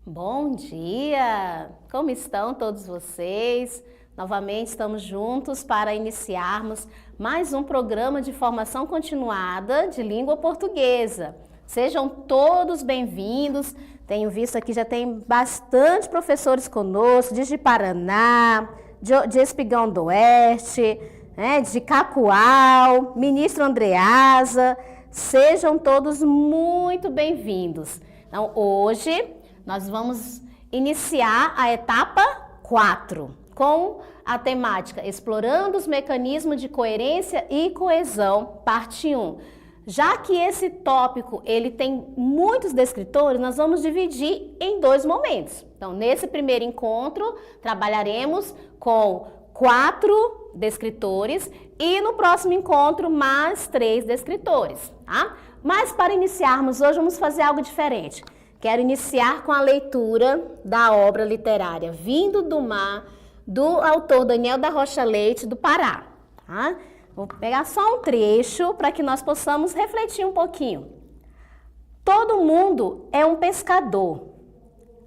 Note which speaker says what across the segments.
Speaker 1: Bom dia! Como estão todos vocês? Novamente estamos juntos para iniciarmos mais um programa de formação continuada de língua portuguesa. Sejam todos bem-vindos. Tenho visto aqui, já tem bastante professores conosco, de Paraná, de Espigão do Oeste, de Cacoal, Ministro Andreasa. Sejam todos muito bem-vindos. Então, hoje nós vamos iniciar a etapa 4 com a temática Explorando os Mecanismos de Coerência e Coesão, parte 1. Já que esse tópico ele tem muitos descritores, nós vamos dividir em 2 momentos. Então, nesse primeiro encontro, trabalharemos com 4 descritores e no próximo encontro mais 3 descritores, tá? Mas para iniciarmos hoje, vamos fazer algo diferente. Quero iniciar com a leitura da obra literária Vindo do Mar, do autor Daniel da Rocha Leite, do Pará. Tá? Vou pegar só um trecho para que nós possamos refletir um pouquinho. Todo mundo é um pescador.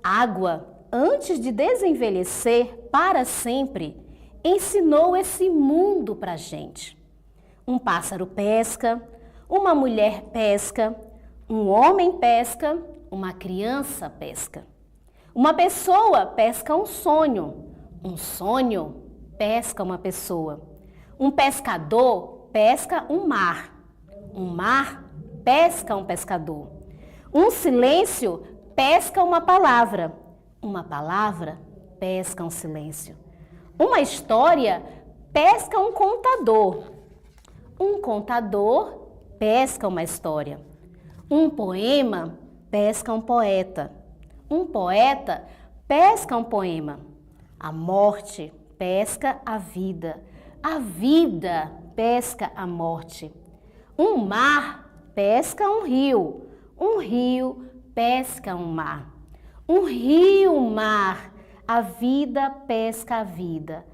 Speaker 1: Água, antes de desenvelhecer para sempre, ensinou esse mundo para a gente. Um pássaro pesca, uma mulher pesca, um homem pesca, uma criança pesca. Uma pessoa pesca um sonho pesca uma pessoa. Um pescador pesca um mar pesca um pescador. Um silêncio pesca uma palavra pesca um silêncio. Uma história pesca um contador pesca uma história. Um poema pesca um poeta pesca um poema. A morte pesca a vida pesca a morte. Um mar pesca um rio pesca um mar. Um rio-mar, a vida pesca a vida.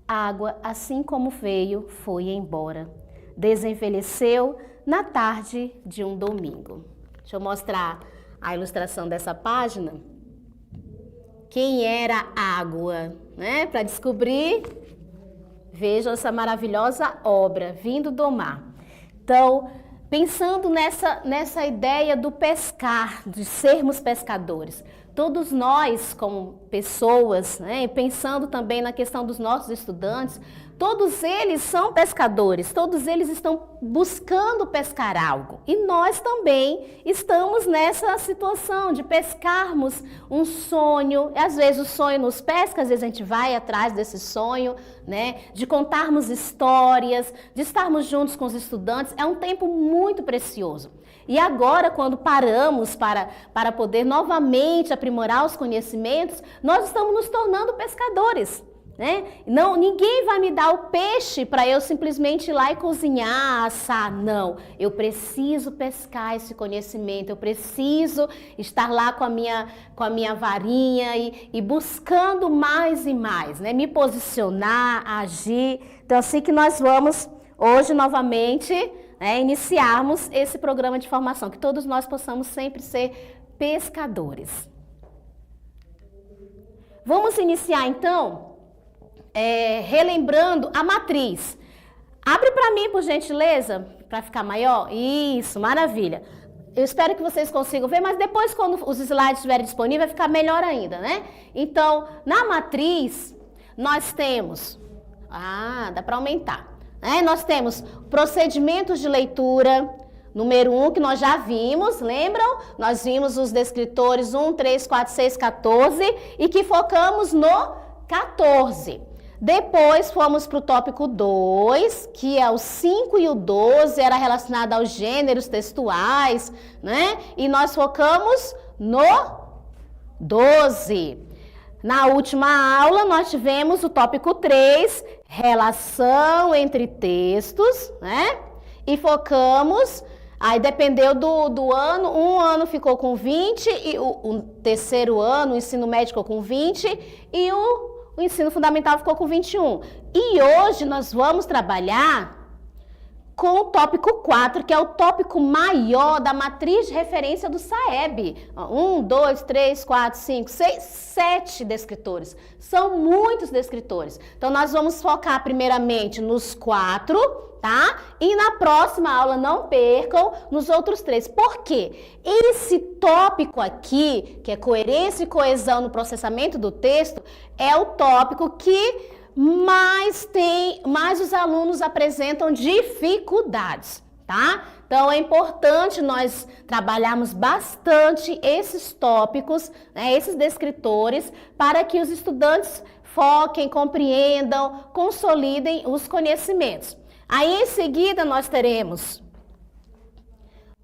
Speaker 1: Água, assim como veio, foi embora. Desenvelheceu na tarde de um domingo. Deixa eu mostrar a ilustração dessa página. Quem era água, né? Para descobrir, vejam essa maravilhosa obra, Vindo do Mar. Então, pensando nessa ideia do pescar, de sermos pescadores. Todos nós, como pessoas, né, pensando também na questão dos nossos estudantes, todos eles são pescadores, todos eles estão buscando pescar algo. E nós também estamos nessa situação de pescarmos um sonho. Às vezes o sonho nos pesca, às vezes a gente vai atrás desse sonho, né, de contarmos histórias, de estarmos juntos com os estudantes. É um tempo muito precioso. E agora, quando paramos para poder novamente aprimorar os conhecimentos, nós estamos nos tornando pescadores, né? Não, ninguém vai me dar o peixe para eu simplesmente ir lá e cozinhar, assar. Não, eu preciso pescar esse conhecimento, eu preciso estar lá com a minha varinha e buscando mais e mais, né? Me posicionar, agir. Então, assim que nós vamos hoje novamente iniciarmos esse programa de formação, que todos nós possamos sempre ser pescadores. Vamos iniciar então, relembrando a matriz. Abre para mim, por gentileza, para ficar maior. Isso, maravilha. Eu espero que vocês consigam ver, mas depois, quando os slides estiverem disponíveis, vai ficar melhor ainda, né? Então, na matriz, nós temos... dá para aumentar. Nós temos procedimentos de leitura, número 1, que nós já vimos, lembram? Nós vimos os descritores 1, 3, 4, 6, 14 e que focamos no 14. Depois fomos para o tópico 2, que é o 5 e o 12, era relacionado aos gêneros textuais, né? E nós focamos no 12. Na última aula, nós tivemos o tópico 3, relação entre textos, né? E focamos, aí dependeu do ano, um ano ficou com 20, e o terceiro ano, o ensino médio ficou com 20, e o ensino fundamental ficou com 21. E hoje nós vamos trabalhar com o tópico 4, que é o tópico maior da matriz de referência do SAEB. 1, 2, 3, 4, 5, 6, 7 descritores. São muitos descritores. Então, nós vamos focar primeiramente nos 4, tá? E na próxima aula, não percam, nos outros 3. Por quê? Esse tópico aqui, que é coerência e coesão no processamento do texto, é o tópico que mais os alunos apresentam dificuldades, tá? Então, é importante nós trabalharmos bastante esses tópicos, né, esses descritores, para que os estudantes foquem, compreendam, consolidem os conhecimentos. Aí, em seguida, nós teremos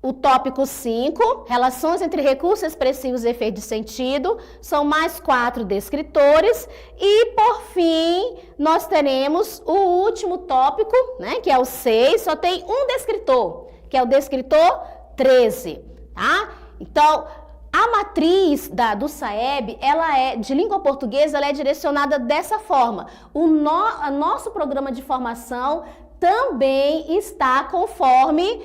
Speaker 1: o tópico 5, relações entre recursos expressivos e efeito de sentido, são mais 4 descritores. E, por fim, nós teremos o último tópico, né, que é o 6, só tem um descritor, que é o descritor 13, tá? Então, a matriz do SAEB, ela é, de língua portuguesa, ela é direcionada dessa forma. O nosso programa de formação também está conforme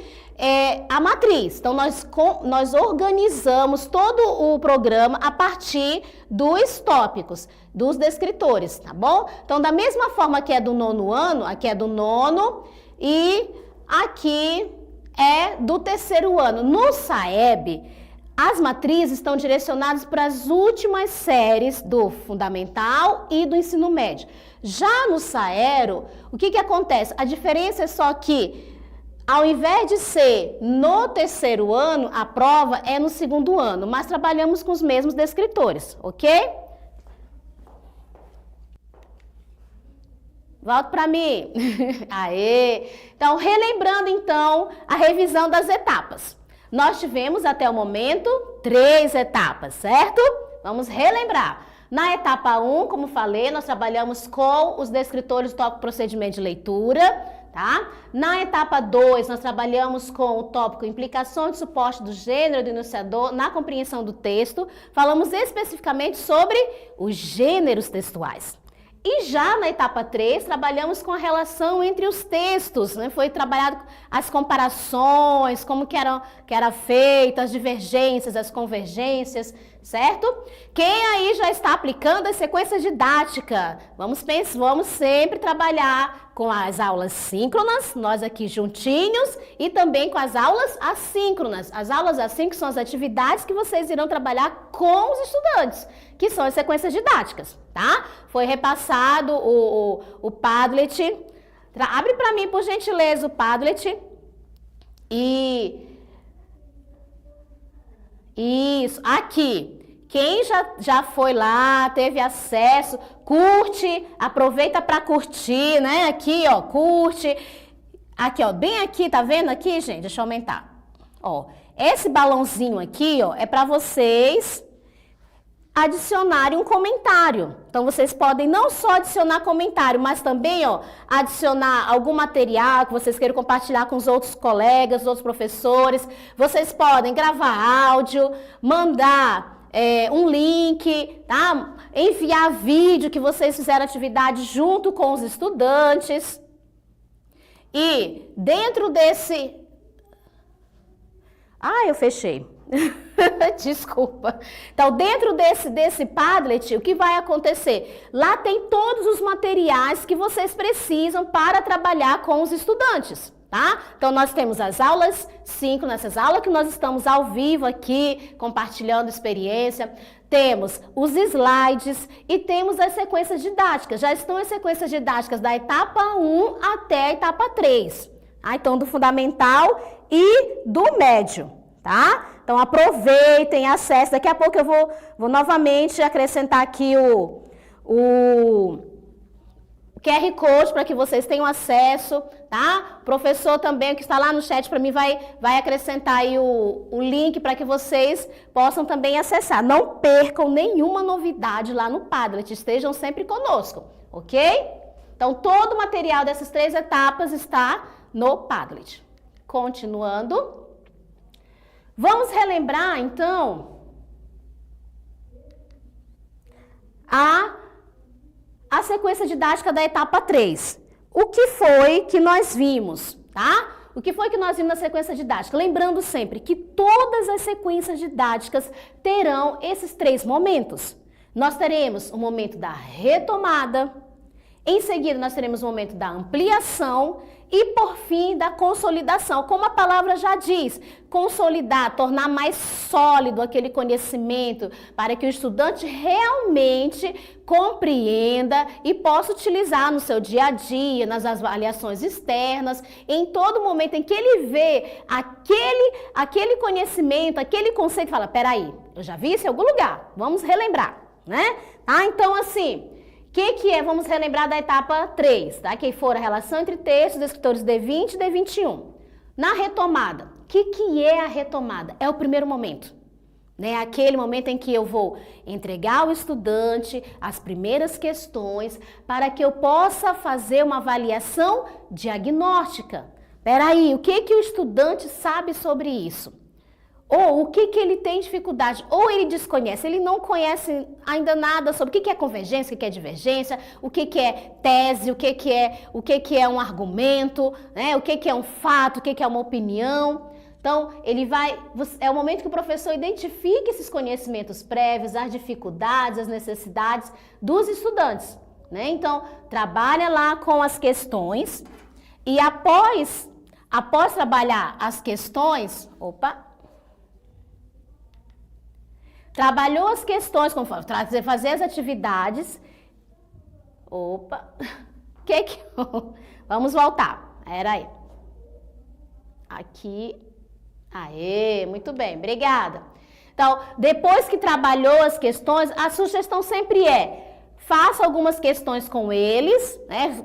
Speaker 1: a matriz. Então, nós organizamos todo o programa a partir dos tópicos, dos descritores, tá bom? Então, da mesma forma que é do 9º ano, aqui é do 9º e aqui é do 3º ano. No SAEB, as matrizes estão direcionadas para as últimas séries do fundamental e do ensino médio. Já no SAERO, o que acontece? A diferença é só que, ao invés de ser no 3º ano, a prova é no 2º ano, mas trabalhamos com os mesmos descritores, ok? Volta para mim. Aê! Então, relembrando então a revisão das etapas. Nós tivemos até o momento 3 etapas, certo? Vamos relembrar. Na etapa 1, como falei, nós trabalhamos com os descritores do tópico procedimento de leitura, tá? Na etapa 2, nós trabalhamos com o tópico implicações de suporte do gênero do enunciador na compreensão do texto. Falamos especificamente sobre os gêneros textuais. E já na etapa 3, trabalhamos com a relação entre os textos, né? Foi trabalhado as comparações, como que era feita, as divergências, as convergências, certo? Quem aí já está aplicando a sequência didática? Vamos sempre trabalhar com as aulas síncronas, nós aqui juntinhos, e também com as aulas assíncronas. As aulas assíncronas são as atividades que vocês irão trabalhar com os estudantes, que são as sequências didáticas, tá? Foi repassado o Padlet. Abre para mim, por gentileza, o Padlet. Isso, aqui. Quem já foi lá, teve acesso, curte, aproveita para curtir, né? Aqui, ó, curte. Aqui, ó, bem aqui, tá vendo aqui, gente? Deixa eu aumentar. Ó, esse balãozinho aqui, ó, é para vocês adicionarem um comentário. Então, vocês podem não só adicionar comentário, mas também, ó, adicionar algum material que vocês queiram compartilhar com os outros colegas, os outros professores. Vocês podem gravar áudio, mandar um link, tá? Enviar vídeo que vocês fizeram atividade junto com os estudantes. E dentro desse... eu fechei. Desculpa. Então, dentro desse Padlet, o que vai acontecer? Lá tem todos os materiais que vocês precisam para trabalhar com os estudantes, tá? Então, nós temos as aulas síncronas, essas aulas que nós estamos ao vivo aqui, compartilhando experiência. Temos os slides e temos as sequências didáticas. Já estão as sequências didáticas da etapa 1 até a etapa 3. Então, do fundamental e do médio, tá? Então, aproveitem, acessem. Daqui a pouco eu vou novamente acrescentar aqui o QR Code para que vocês tenham acesso, tá? O professor também, que está lá no chat para mim, vai acrescentar aí o link para que vocês possam também acessar. Não percam nenhuma novidade lá no Padlet, estejam sempre conosco, ok? Então, todo o material dessas 3 etapas está no Padlet. Continuando. Vamos relembrar, então, a sequência didática da etapa 3. O que foi que nós vimos, tá? o que foi que nós vimos na sequência didática? Lembrando sempre que todas as sequências didáticas terão esses 3 momentos. Nós teremos o momento da retomada, em seguida nós teremos o momento da ampliação e, por fim, da consolidação. Como a palavra já diz, consolidar, tornar mais sólido aquele conhecimento para que o estudante realmente compreenda e possa utilizar no seu dia a dia, nas avaliações externas, em todo momento em que ele vê aquele conhecimento, aquele conceito, fala, peraí, eu já vi isso em algum lugar, vamos relembrar, né? Então, assim... O que é? Vamos relembrar da etapa 3, tá? Que for a relação entre textos, descritores D20 e D21. Na retomada, o que é a retomada? É o primeiro momento, né? Aquele momento em que eu vou entregar ao estudante as primeiras questões para que eu possa fazer uma avaliação diagnóstica. Peraí, o que o estudante sabe sobre isso? Ou o que ele tem dificuldade, ou ele desconhece, ele não conhece ainda nada sobre o que é convergência, o que é divergência, o que é tese, o que é um argumento, né? O que é um fato, o que é uma opinião. Então, é o momento que o professor identifica esses conhecimentos prévios, as dificuldades, as necessidades dos estudantes, né? Então, trabalha lá com as questões e após trabalhar as questões, trabalhou as questões, como fazer as atividades. Vamos voltar. Era aí. Aqui. Aê, muito bem, obrigada. Então, depois que trabalhou as questões, a sugestão sempre faça algumas questões com eles, né?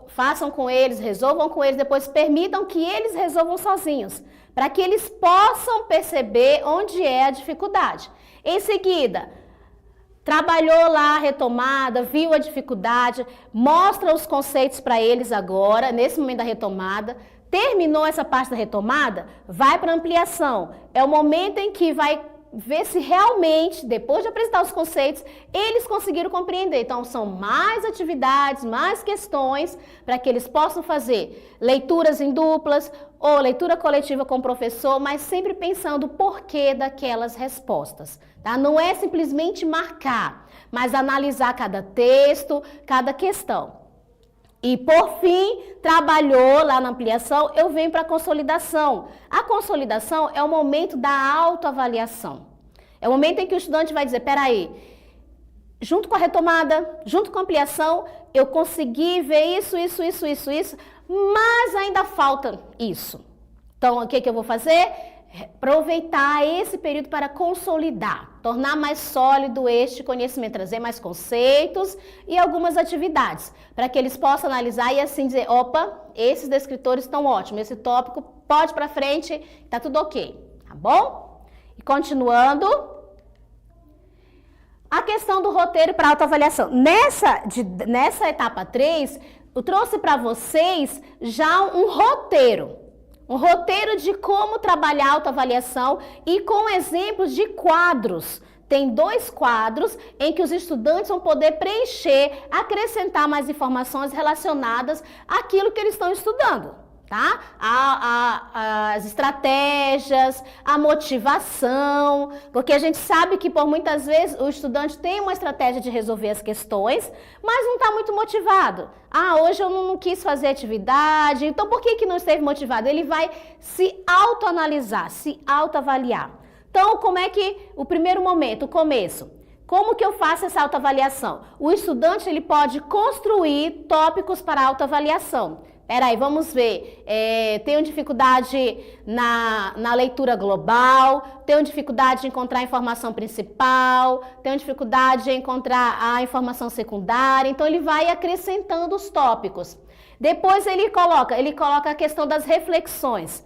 Speaker 1: Façam com eles, resolvam com eles, depois permitam que eles resolvam sozinhos, para que eles possam perceber onde é a dificuldade. Em seguida, trabalhou lá a retomada, viu a dificuldade, mostra os conceitos para eles agora, nesse momento da retomada. Terminou essa parte da retomada, vai para a ampliação. É o momento em que vai ver se realmente, depois de apresentar os conceitos, eles conseguiram compreender. Então, são mais atividades, mais questões, para que eles possam fazer leituras em duplas ou leitura coletiva com o professor, mas sempre pensando o porquê daquelas respostas. Tá? Não é simplesmente marcar, mas analisar cada texto, cada questão. E, por fim, trabalhou lá na ampliação, eu venho para a consolidação. A consolidação é o momento da autoavaliação. É o momento em que o estudante vai dizer, peraí, junto com a retomada, junto com a ampliação, eu consegui ver isso, mas ainda falta isso. Então, o que eu vou fazer? Aproveitar esse período para consolidar, tornar mais sólido este conhecimento, trazer mais conceitos e algumas atividades, para que eles possam analisar e assim dizer, opa, esses descritores estão ótimos, esse tópico pode ir para frente, tá tudo ok, tá bom? E continuando, a questão do roteiro para autoavaliação. Nessa etapa 3, eu trouxe para vocês já um roteiro de como trabalhar a autoavaliação e com exemplos de quadros. Tem 2 quadros em que os estudantes vão poder preencher, acrescentar mais informações relacionadas àquilo que eles estão estudando, tá? As estratégias, a motivação, porque a gente sabe que por muitas vezes o estudante tem uma estratégia de resolver as questões, mas não está muito motivado. Hoje eu não quis fazer atividade, então por que não esteve motivado? Ele vai se autoanalisar, se autoavaliar. Então, como é que o primeiro momento, o começo? Como que eu faço essa autoavaliação? O estudante ele pode construir tópicos para autoavaliação. Peraí, vamos ver. Tenho dificuldade na leitura global, tenho dificuldade de encontrar a informação principal, tenho dificuldade de encontrar a informação secundária. Então, ele vai acrescentando os tópicos. Depois, ele coloca a questão das reflexões.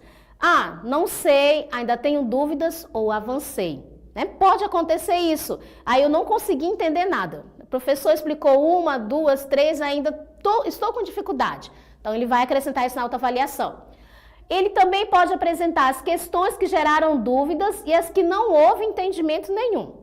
Speaker 1: Não sei, ainda tenho dúvidas ou avancei. Né? Pode acontecer isso. Aí eu não consegui entender nada. O professor explicou 1, 2, 3, ainda estou com dificuldade. Então, ele vai acrescentar isso na autoavaliação. Ele também pode apresentar as questões que geraram dúvidas e as que não houve entendimento nenhum.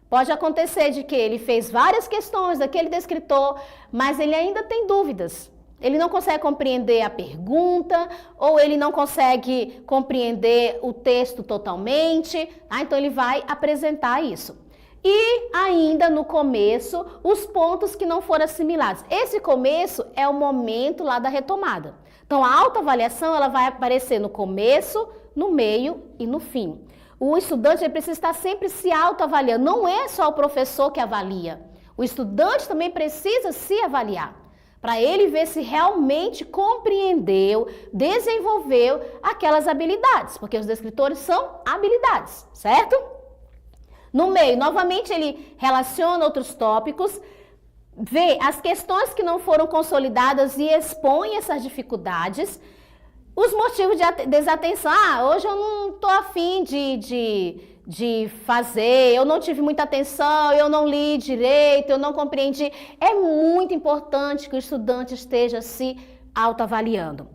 Speaker 1: Pode acontecer de que ele fez várias questões daquele descritor, mas ele ainda tem dúvidas. Ele não consegue compreender a pergunta, ou ele não consegue compreender o texto totalmente, tá? Então ele vai apresentar isso. E ainda no começo, os pontos que não foram assimilados. Esse começo é o momento lá da retomada. Então a autoavaliação ela vai aparecer no começo, no meio e no fim. O estudante ele precisa estar sempre se autoavaliando, não é só o professor que avalia. O estudante também precisa se avaliar, para ele ver se realmente compreendeu, desenvolveu aquelas habilidades, porque os descritores são habilidades, certo? No meio, novamente ele relaciona outros tópicos, vê as questões que não foram consolidadas e expõe essas dificuldades, os motivos de desatenção. Hoje eu não estou afim de fazer, eu não tive muita atenção, eu não li direito, eu não compreendi. É muito importante que o estudante esteja se autoavaliando.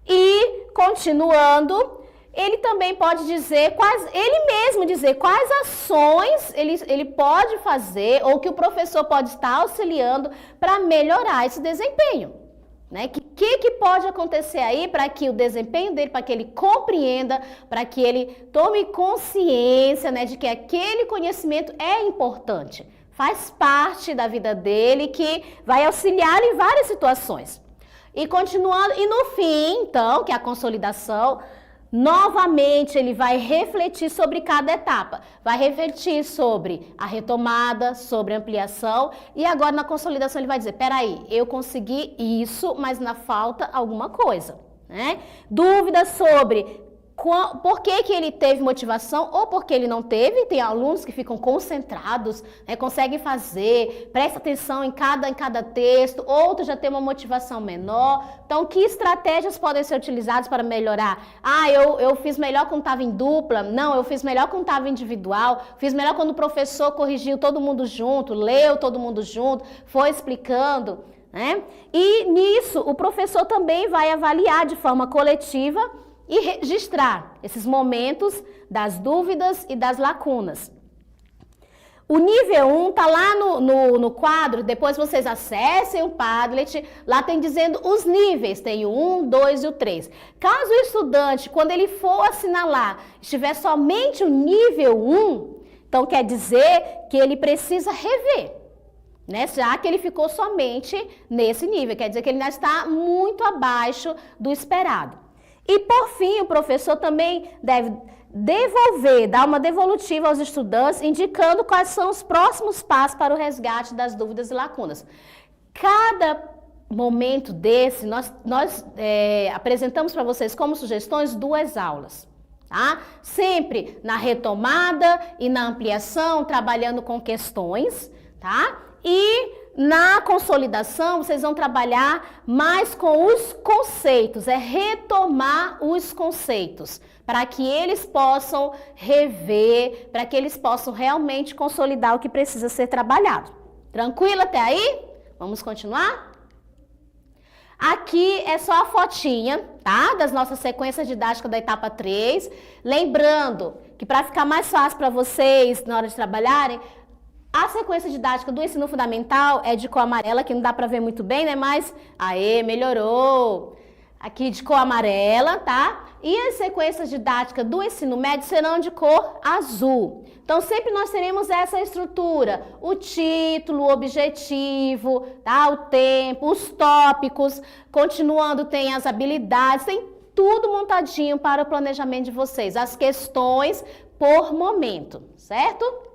Speaker 1: E, continuando, ele também pode dizer, ele mesmo dizer quais ações ele pode fazer ou que o professor pode estar auxiliando para melhorar esse desempenho. Né? Que pode acontecer aí para que o desempenho dele, para que ele compreenda, para que ele tome consciência, né, de que aquele conhecimento é importante, faz parte da vida dele, que vai auxiliar em várias situações. E continuando, e no fim, então, que é a consolidação, novamente ele vai refletir sobre cada etapa, vai refletir sobre a retomada, sobre a ampliação e agora na consolidação ele vai dizer, peraí, eu consegui isso, mas ainda falta alguma coisa, né? Dúvidas sobre por que ele teve motivação ou por que ele não teve. Tem alunos que ficam concentrados, né, conseguem fazer, presta atenção em cada texto, outros já têm uma motivação menor. Então, que estratégias podem ser utilizadas para melhorar? Eu fiz melhor quando estava em dupla, não, eu fiz melhor quando estava individual, fiz melhor quando o professor corrigiu todo mundo junto, leu todo mundo junto, foi explicando, né? E nisso, o professor também vai avaliar de forma coletiva e registrar esses momentos das dúvidas e das lacunas. O nível 1 está lá no quadro, depois vocês acessem o Padlet, lá tem dizendo os níveis, tem o 1, 2 e o 3. Caso o estudante, quando ele for assinalar, estiver somente o nível 1, então quer dizer que ele precisa rever, né? Já que ele ficou somente nesse nível, quer dizer que ele ainda está muito abaixo do esperado. E, por fim, o professor também deve dar uma devolutiva aos estudantes, indicando quais são os próximos passos para o resgate das dúvidas e lacunas. Cada momento desse, nós apresentamos para vocês como sugestões 2 aulas. Tá? Sempre na retomada e na ampliação, trabalhando com questões, tá? E na consolidação, vocês vão trabalhar mais com os conceitos, retomar os conceitos, para que eles possam rever, para que eles possam realmente consolidar o que precisa ser trabalhado. Tranquilo até aí? Vamos continuar? Aqui é só a fotinha, tá? Das nossas sequências didáticas da etapa 3. Lembrando que para ficar mais fácil para vocês na hora de trabalharem, a sequência didática do ensino fundamental é de cor amarela, que não dá para ver muito bem, né? Mas, melhorou! Aqui de cor amarela, tá? E as sequências didáticas do ensino médio serão de cor azul. Então, sempre nós teremos essa estrutura, o título, o objetivo, tá? O tempo, os tópicos, continuando tem as habilidades, tem tudo montadinho para o planejamento de vocês, as questões por momento, certo?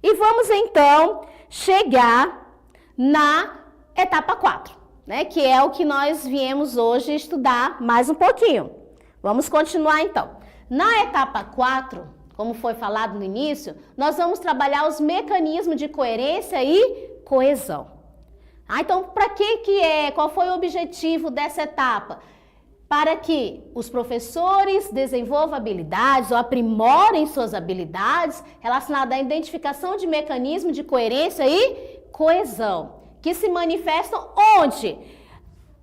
Speaker 1: E vamos então chegar na etapa 4, né? Que é o que nós viemos hoje estudar mais um pouquinho. Vamos continuar então. Na etapa 4, como foi falado no início, nós vamos trabalhar os mecanismos de coerência e coesão. Então, para qual foi o objetivo dessa etapa? Para que os professores desenvolvam habilidades ou aprimorem suas habilidades relacionadas à identificação de mecanismos de coerência e coesão, que se manifestam onde?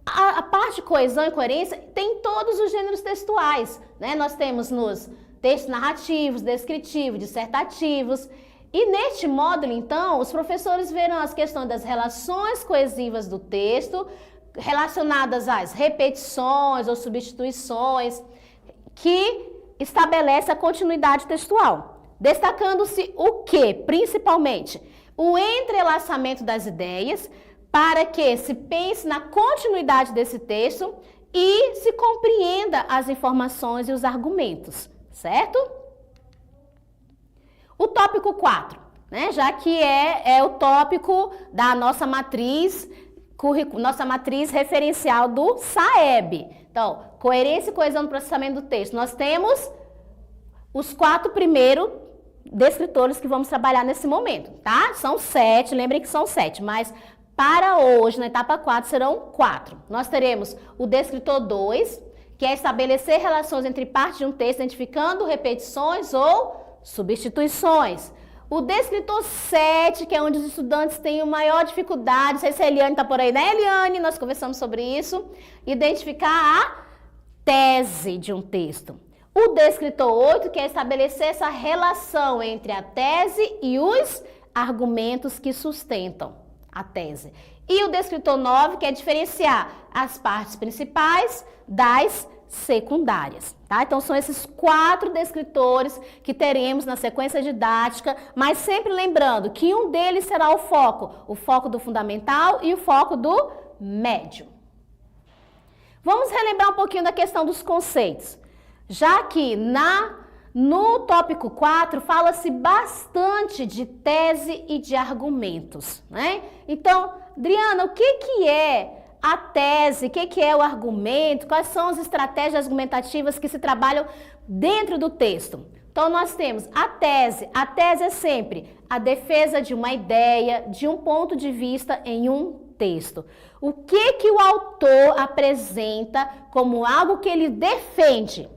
Speaker 1: A parte de coesão e coerência tem todos os gêneros textuais, né? Nós temos nos textos narrativos, descritivos, dissertativos. E neste módulo, então, os professores verão as questões das relações coesivas do texto, relacionadas às repetições ou substituições, que estabelece a continuidade textual. Destacando-se o que, principalmente? O entrelaçamento das ideias, para que se pense na continuidade desse texto e se compreenda as informações e os argumentos, certo? O tópico 4, né? Já que é o tópico da nossa matriz referencial do SAEB. Então, coerência e coesão no processamento do texto. Nós temos os 4 primeiros descritores que vamos trabalhar nesse momento, tá? São 7, lembrem que são 7, mas para hoje, na etapa 4, serão 4. Nós teremos o descritor 2, que é estabelecer relações entre partes de um texto, identificando repetições ou substituições. O descritor 7, que é onde os estudantes têm maior dificuldade, não sei se a Eliane está por aí, né, Eliane? Nós conversamos sobre isso. Identificar a tese de um texto. O descritor 8, que é estabelecer essa relação entre a tese e os argumentos que sustentam a tese. E o descritor 9, que é diferenciar as partes principais das secundárias, tá? Então, são esses 4 descritores que teremos na sequência didática, mas sempre lembrando que um deles será o foco do fundamental e o foco do médio. Vamos relembrar um pouquinho da questão dos conceitos, já que no tópico 4 fala-se bastante de tese e de argumentos, né? Então, Adriana, o que é a tese, o que é o argumento, quais são as estratégias argumentativas que se trabalham dentro do texto? Então, nós temos a tese é sempre a defesa de uma ideia, de um ponto de vista em um texto. O que o autor apresenta como algo que ele defende?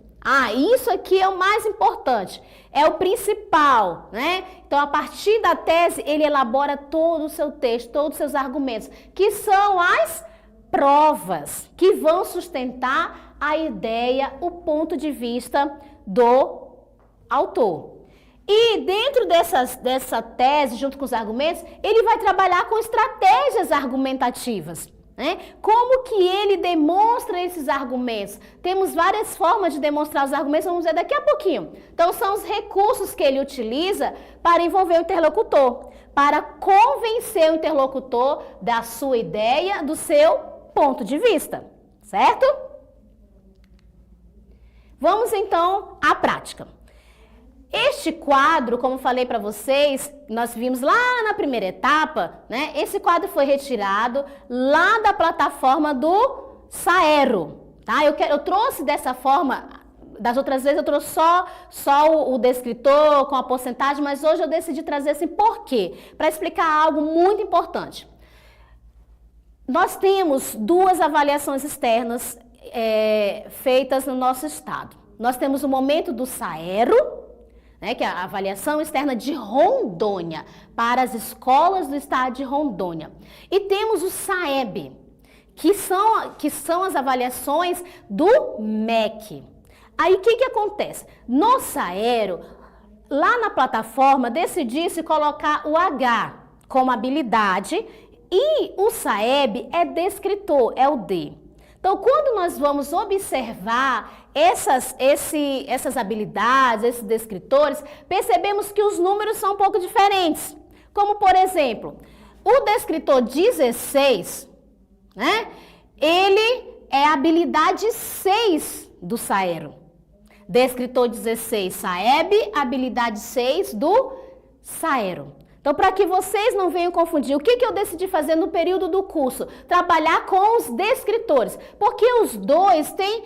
Speaker 1: Isso aqui é o mais importante, é o principal, né? Então, a partir da tese, ele elabora todo o seu texto, todos os seus argumentos, que são as provas que vão sustentar a ideia, o ponto de vista do autor. E dentro dessa tese, junto com os argumentos, ele vai trabalhar com estratégias argumentativas. Como que ele demonstra esses argumentos? Temos várias formas de demonstrar os argumentos, vamos ver daqui a pouquinho. Então, são os recursos que ele utiliza para envolver o interlocutor, para convencer o interlocutor da sua ideia, do seu ponto de vista, certo? Vamos então à prática. Este quadro, como falei para vocês, nós vimos lá na primeira etapa, né? Esse quadro foi retirado lá da plataforma do Saero, tá? Eu trouxe dessa forma, das outras vezes eu trouxe só o descritor com a porcentagem, mas hoje eu decidi trazer assim, por quê? Para explicar algo muito importante. Nós temos 2 avaliações externas feitas no nosso estado. Nós temos o momento do Saero, né, que é a avaliação externa de Rondônia, para as escolas do estado de Rondônia. E temos o SAEB, que são as avaliações do MEC. Aí, o que acontece? No Saero, lá na plataforma, decidi-se colocar o H como habilidade e o SAEB é descritor, é o D. Então, quando nós vamos observar essas habilidades, esses descritores, percebemos que os números são um pouco diferentes. Como, por exemplo, o descritor 16, né? Ele é a habilidade 6 do Saero. Descritor 16, SAEB, habilidade 6 do Saero. Então, para que vocês não venham confundir, o que eu decidi fazer no período do curso? Trabalhar com os descritores, porque os dois têm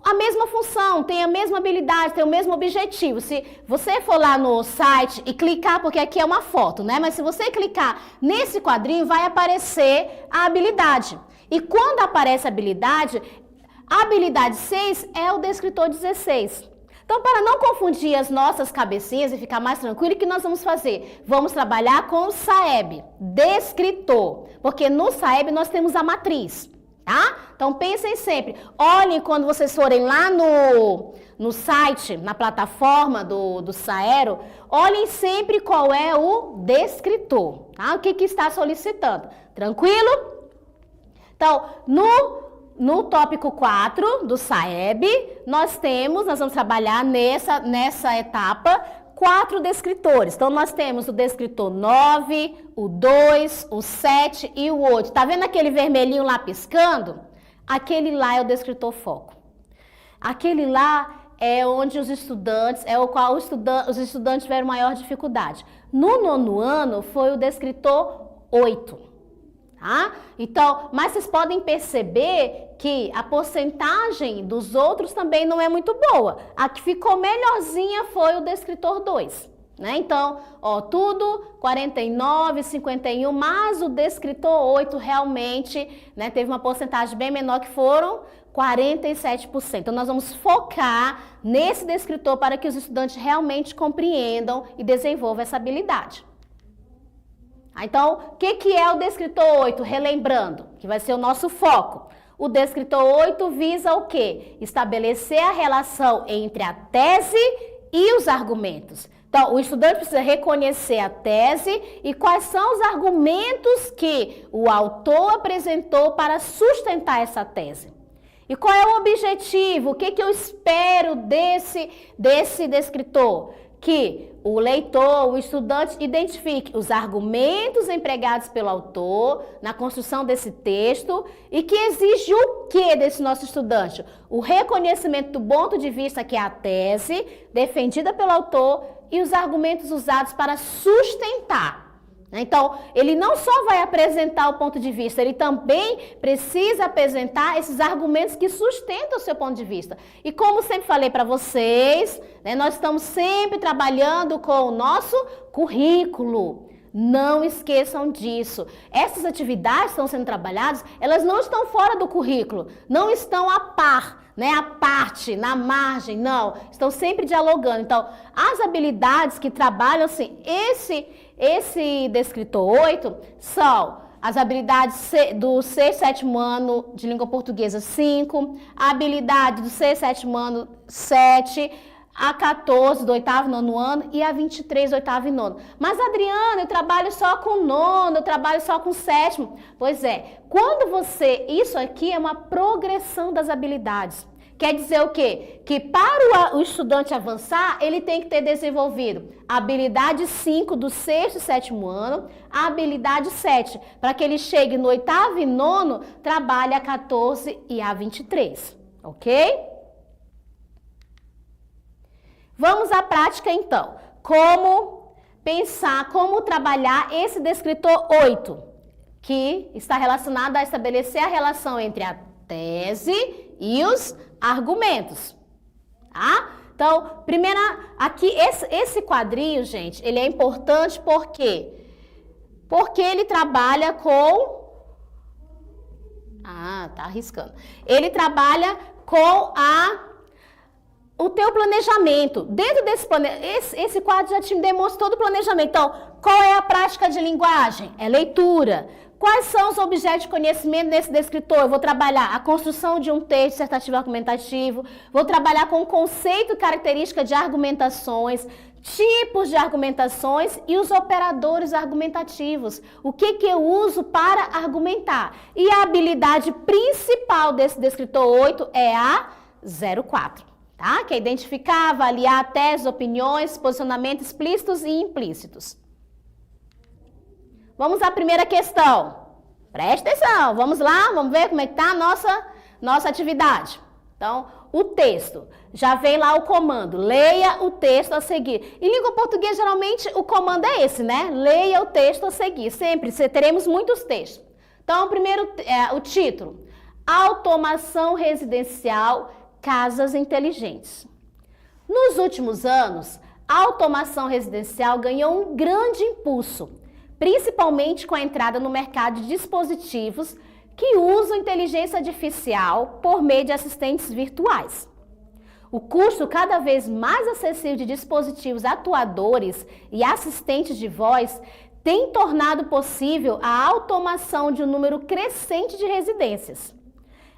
Speaker 1: a mesma função, têm a mesma habilidade, têm o mesmo objetivo. Se você for lá no site e clicar, porque aqui é uma foto, né? Mas se você clicar nesse quadrinho, vai aparecer a habilidade. E quando aparece a habilidade 6 é o descritor 16. Então, para não confundir as nossas cabecinhas e ficar mais tranquilo, o que nós vamos fazer? Vamos trabalhar com o SAEB, descritor, porque no SAEB nós temos a matriz, tá? Então, pensem sempre, olhem quando vocês forem lá no site, na plataforma do Saero, olhem sempre qual é o descritor, tá? O que está solicitando, tranquilo? Então, no tópico 4 do SAEB, nós vamos trabalhar nessa etapa 4 descritores. Então, nós temos o descritor 9, o 2, o 7 e o 8. Tá vendo aquele vermelhinho lá piscando? Aquele lá é o descritor foco. Aquele lá é onde os estudantes tiveram maior dificuldade. No 9º ano foi o descritor 8. Tá? Então, mas vocês podem perceber que a porcentagem dos outros também não é muito boa. A que ficou melhorzinha foi o descritor 2. Né? Então, tudo 49, 51, mas o descritor 8 realmente, né, teve uma porcentagem bem menor, que foram 47%. Então, nós vamos focar nesse descritor para que os estudantes realmente compreendam e desenvolvam essa habilidade. Então, o que é o descritor 8? Relembrando, que vai ser o nosso foco. O descritor 8 visa o quê? Estabelecer a relação entre a tese e os argumentos. Então, o estudante precisa reconhecer a tese e quais são os argumentos que o autor apresentou para sustentar essa tese. E qual é o objetivo? O que eu espero desse descritor? Que o leitor, o estudante, identifique os argumentos empregados pelo autor na construção desse texto e que exige o que desse nosso estudante? O reconhecimento do ponto de vista que é a tese defendida pelo autor e os argumentos usados para sustentar. Então, ele não só vai apresentar o ponto de vista, ele também precisa apresentar esses argumentos que sustentam o seu ponto de vista. E como sempre falei para vocês, né, nós estamos sempre trabalhando com o nosso currículo. Não esqueçam disso. Essas atividades que estão sendo trabalhadas, elas não estão fora do currículo, não estão a par, né, à parte, na margem, não. Estão sempre dialogando. Então, as habilidades que trabalham, assim, esse descritor 8 são as habilidades do 6º, 7º ano de língua portuguesa 5, a habilidade do 6º, 7º ano 7, a 14 do 8º, 9º ano e a 23 do 8º e 9º. Mas, Adriana, eu trabalho só com 9º, eu trabalho só com 7º. Pois é, isso aqui é uma progressão das habilidades. Quer dizer o quê? Que para o estudante avançar, ele tem que ter desenvolvido a habilidade 5 do 6º e 7º ano, a habilidade 7, para que ele chegue no 8º e 9º, trabalhe a 14 e a 23, ok? Vamos à prática então. Como trabalhar esse descritor 8, que está relacionado a estabelecer a relação entre a tese e os argumentos, tá? Então, aqui, esse quadrinho, gente, ele é importante porque ele trabalha com... tá arriscando. Ele trabalha com o teu planejamento. Dentro desse esse quadro já te demonstra todo o planejamento. Então, qual é a prática de linguagem? É leitura. Quais são os objetos de conhecimento nesse descritor? Eu vou trabalhar a construção de um texto dissertativo argumentativo, vou trabalhar com o conceito e característica de argumentações, tipos de argumentações e os operadores argumentativos. O que eu uso para argumentar? E a habilidade principal desse descritor 8 é a 04. Tá? Que é identificar, avaliar teses, opiniões, posicionamentos explícitos e implícitos. Vamos à primeira questão. Preste atenção, vamos lá, vamos ver como é que está a nossa atividade. Então, o texto, já vem lá o comando, leia o texto a seguir. Em língua portuguesa, geralmente, o comando é esse, né? Leia o texto a seguir, sempre, teremos muitos textos. Então, primeiro, o título, Automação Residencial, Casas Inteligentes. Nos últimos anos, a automação residencial ganhou um grande impulso, principalmente com a entrada no mercado de dispositivos que usam inteligência artificial por meio de assistentes virtuais. O custo cada vez mais acessível de dispositivos atuadores e assistentes de voz tem tornado possível a automação de um número crescente de residências.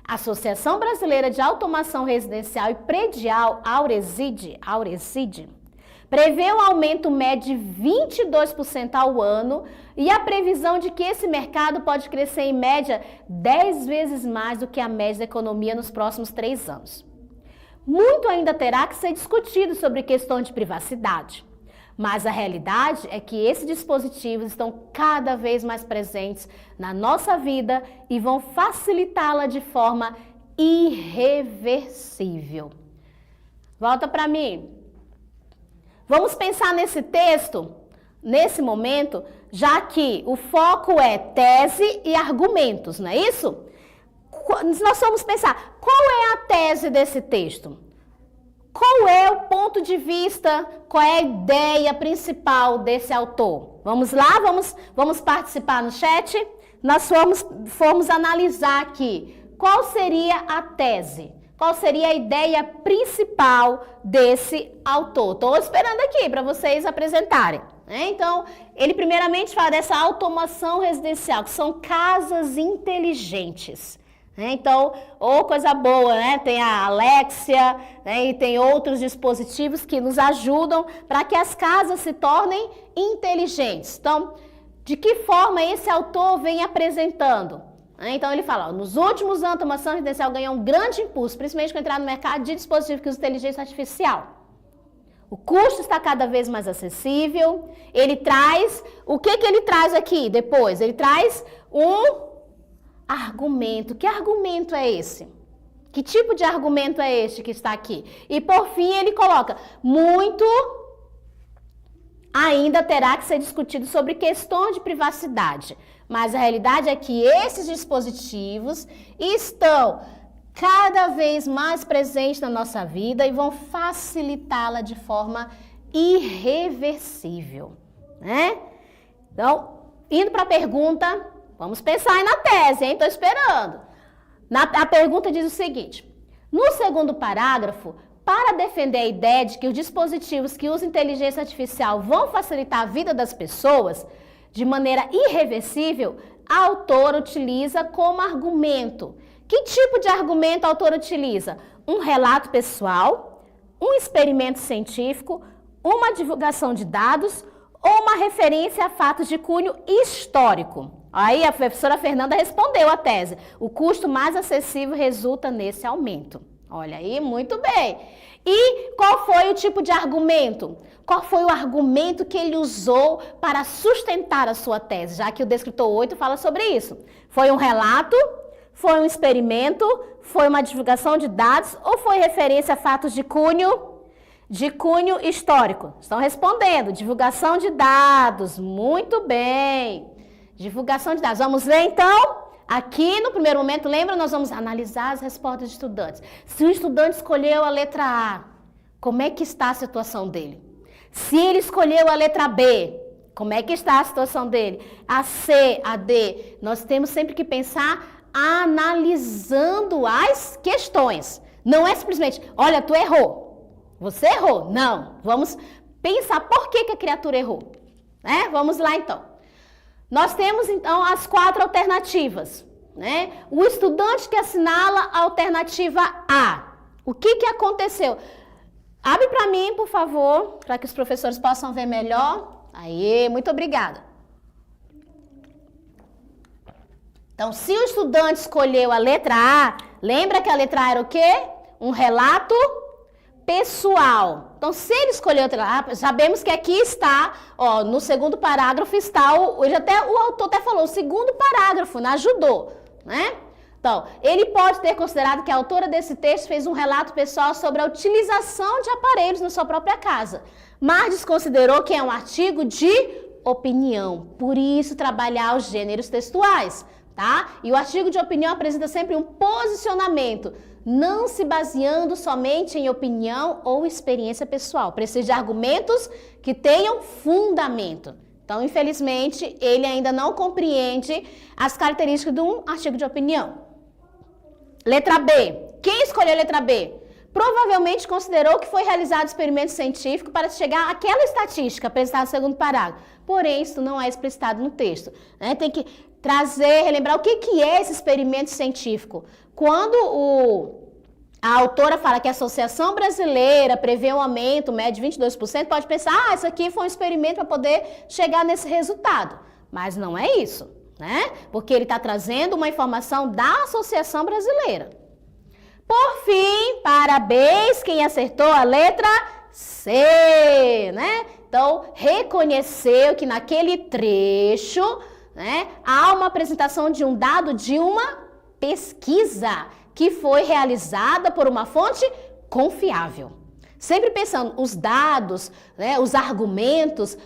Speaker 1: A Associação Brasileira de Automação Residencial e Predial, Aureside, prevê um aumento médio de 22% ao ano e a previsão de que esse mercado pode crescer em média 10 vezes mais do que a média da economia nos próximos 3 anos. Muito ainda terá que ser discutido sobre questão de privacidade, mas a realidade é que esses dispositivos estão cada vez mais presentes na nossa vida e vão facilitá-la de forma irreversível. Volta para mim. Vamos pensar nesse texto, nesse momento, já que o foco é tese e argumentos, não é isso? Nós vamos pensar, qual é a tese desse texto? Qual é o ponto de vista, qual é a ideia principal desse autor? Vamos lá, vamos participar no chat? Nós fomos analisar aqui, qual seria a tese? Qual seria a ideia principal desse autor? Estou esperando aqui para vocês apresentarem. Então, ele primeiramente fala dessa automação residencial, que são casas inteligentes. Então, coisa boa, né? Tem a Alexia, né? E tem outros dispositivos que nos ajudam para que as casas se tornem inteligentes. Então, de que forma esse autor vem apresentando? Então, ele fala, nos últimos anos, a automação residencial ganhou um grande impulso, principalmente com a entrada no mercado de dispositivos que usam inteligência artificial. O custo está cada vez mais acessível. Ele traz, o que ele traz aqui depois? Ele traz um argumento. Que argumento é esse? Que tipo de argumento é este que está aqui? E por fim ele coloca, muito ainda terá que ser discutido sobre questões de privacidade. Mas a realidade é que esses dispositivos estão cada vez mais presentes na nossa vida e vão facilitá-la de forma irreversível, né? Então, indo para a pergunta, vamos pensar aí na tese, hein? Estou esperando. A pergunta diz o seguinte, no segundo parágrafo, para defender a ideia de que os dispositivos que usam inteligência artificial vão facilitar a vida das pessoas de maneira irreversível, a autora utiliza como argumento. Que tipo de argumento a autora utiliza? Um relato pessoal, um experimento científico, uma divulgação de dados ou uma referência a fatos de cunho histórico. Aí a professora Fernanda respondeu a tese. O custo mais acessível resulta nesse aumento. Olha aí, muito bem. E qual foi o tipo de argumento? Qual foi o argumento que ele usou para sustentar a sua tese? Já que o descritor 8 fala sobre isso. Foi um relato? Foi um experimento? Foi uma divulgação de dados? Ou foi referência a fatos de cunho histórico? Estão respondendo. Divulgação de dados. Muito bem. Divulgação de dados. Vamos ver então? Aqui, no primeiro momento, lembra, nós vamos analisar as respostas de estudantes. Se o estudante escolheu a letra A, como é que está a situação dele? Se ele escolheu a letra B, como é que está a situação dele? A C, a D. Nós temos sempre que pensar analisando as questões. Não é simplesmente, olha, tu errou. Você errou. Não. Vamos pensar por que a criatura errou. Né? Vamos lá, então. Nós temos, então, as 4 alternativas, né? O estudante que assinala a alternativa A. O que aconteceu? Abre para mim, por favor, para que os professores possam ver melhor. Aí, muito obrigada. Então, se o estudante escolheu a letra A, lembra que a letra A era o quê? Um relato pessoal. Então, se ele escolheu outra, sabemos que aqui está, ó, no segundo parágrafo está, o autor até falou, o segundo parágrafo, né, ajudou, né? Então, ele pode ter considerado que a autora desse texto fez um relato pessoal sobre a utilização de aparelhos na sua própria casa, mas desconsiderou que é um artigo de opinião, por isso trabalhar os gêneros textuais, tá? E o artigo de opinião apresenta sempre um posicionamento, não se baseando somente em opinião ou experiência pessoal. Precisa de argumentos que tenham fundamento. Então, infelizmente, ele ainda não compreende as características de um artigo de opinião. Letra B. Quem escolheu a letra B? Provavelmente considerou que foi realizado experimento científico para chegar àquela estatística apresentada no segundo parágrafo. Porém, isso não é explicitado no texto. Né? Tem que relembrar o que é esse experimento científico. Quando a autora fala que a Associação Brasileira prevê um aumento médio de 22%, pode pensar, isso aqui foi um experimento para poder chegar nesse resultado. Mas não é isso, né? Porque ele está trazendo uma informação da Associação Brasileira. Por fim, parabéns, quem acertou a letra C, né? Então, reconheceu que naquele trecho, né, há uma apresentação de um dado de uma pesquisa que foi realizada por uma fonte confiável. Sempre pensando, os dados, né, os argumentos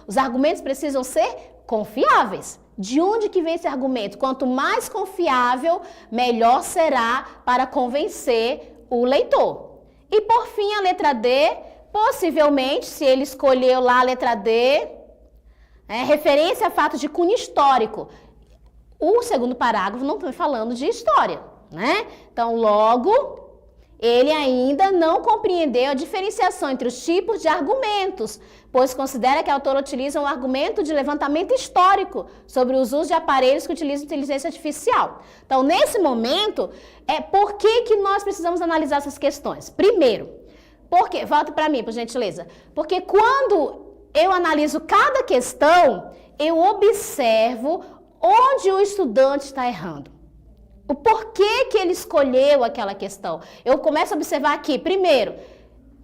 Speaker 1: precisam ser confiáveis. De onde que vem esse argumento? Quanto mais confiável, melhor será para convencer o leitor. E por fim, a letra D, possivelmente, se ele escolheu lá a letra D, referência a fato de cunho histórico. O segundo parágrafo não está falando de história, né? Então, logo, ele ainda não compreendeu a diferenciação entre os tipos de argumentos, pois considera que a autora utiliza um argumento de levantamento histórico sobre os usos de aparelhos que utilizam inteligência artificial. Então, nesse momento, por que nós precisamos analisar essas questões? Primeiro, volta para mim, por gentileza. Porque quando eu analiso cada questão, eu observo onde o estudante está errando. O porquê que ele escolheu aquela questão. Eu começo a observar aqui, primeiro,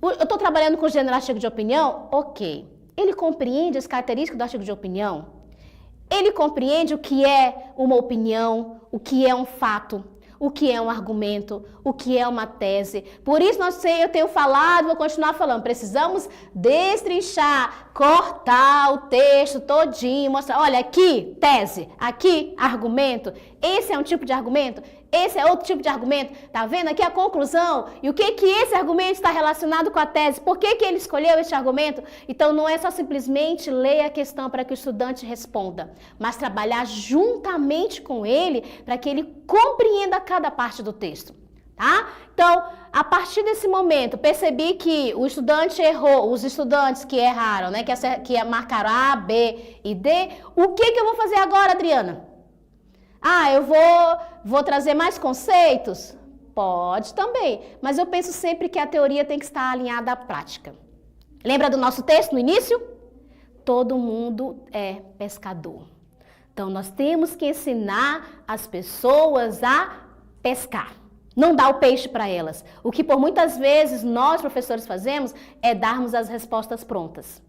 Speaker 1: eu estou trabalhando com o gênero artigo de opinião? Ok. Ele compreende as características do artigo de opinião? Ele compreende o que é uma opinião, o que é um fato, o que é um argumento, o que é uma tese. Por isso, eu tenho falado, vou continuar falando, precisamos destrinchar, cortar o texto todinho, mostrar, olha, aqui tese, aqui argumento, esse é um tipo de argumento, esse é outro tipo de argumento, tá vendo aqui a conclusão? E o que esse argumento está relacionado com a tese? Por que ele escolheu esse argumento? Então, não é só simplesmente ler a questão para que o estudante responda, mas trabalhar juntamente com ele para que ele compreenda cada parte do texto, tá? Então, a partir desse momento, percebi que o estudante errou, os estudantes que erraram, né, que marcaram A, B e D, o que eu vou fazer agora, Adriana? Eu vou trazer mais conceitos? Pode também, mas eu penso sempre que a teoria tem que estar alinhada à prática. Lembra do nosso texto no início? Todo mundo é pescador. Então, nós temos que ensinar as pessoas a pescar. Não dar o peixe para elas. O que por muitas vezes nós, professores, fazemos é darmos as respostas prontas.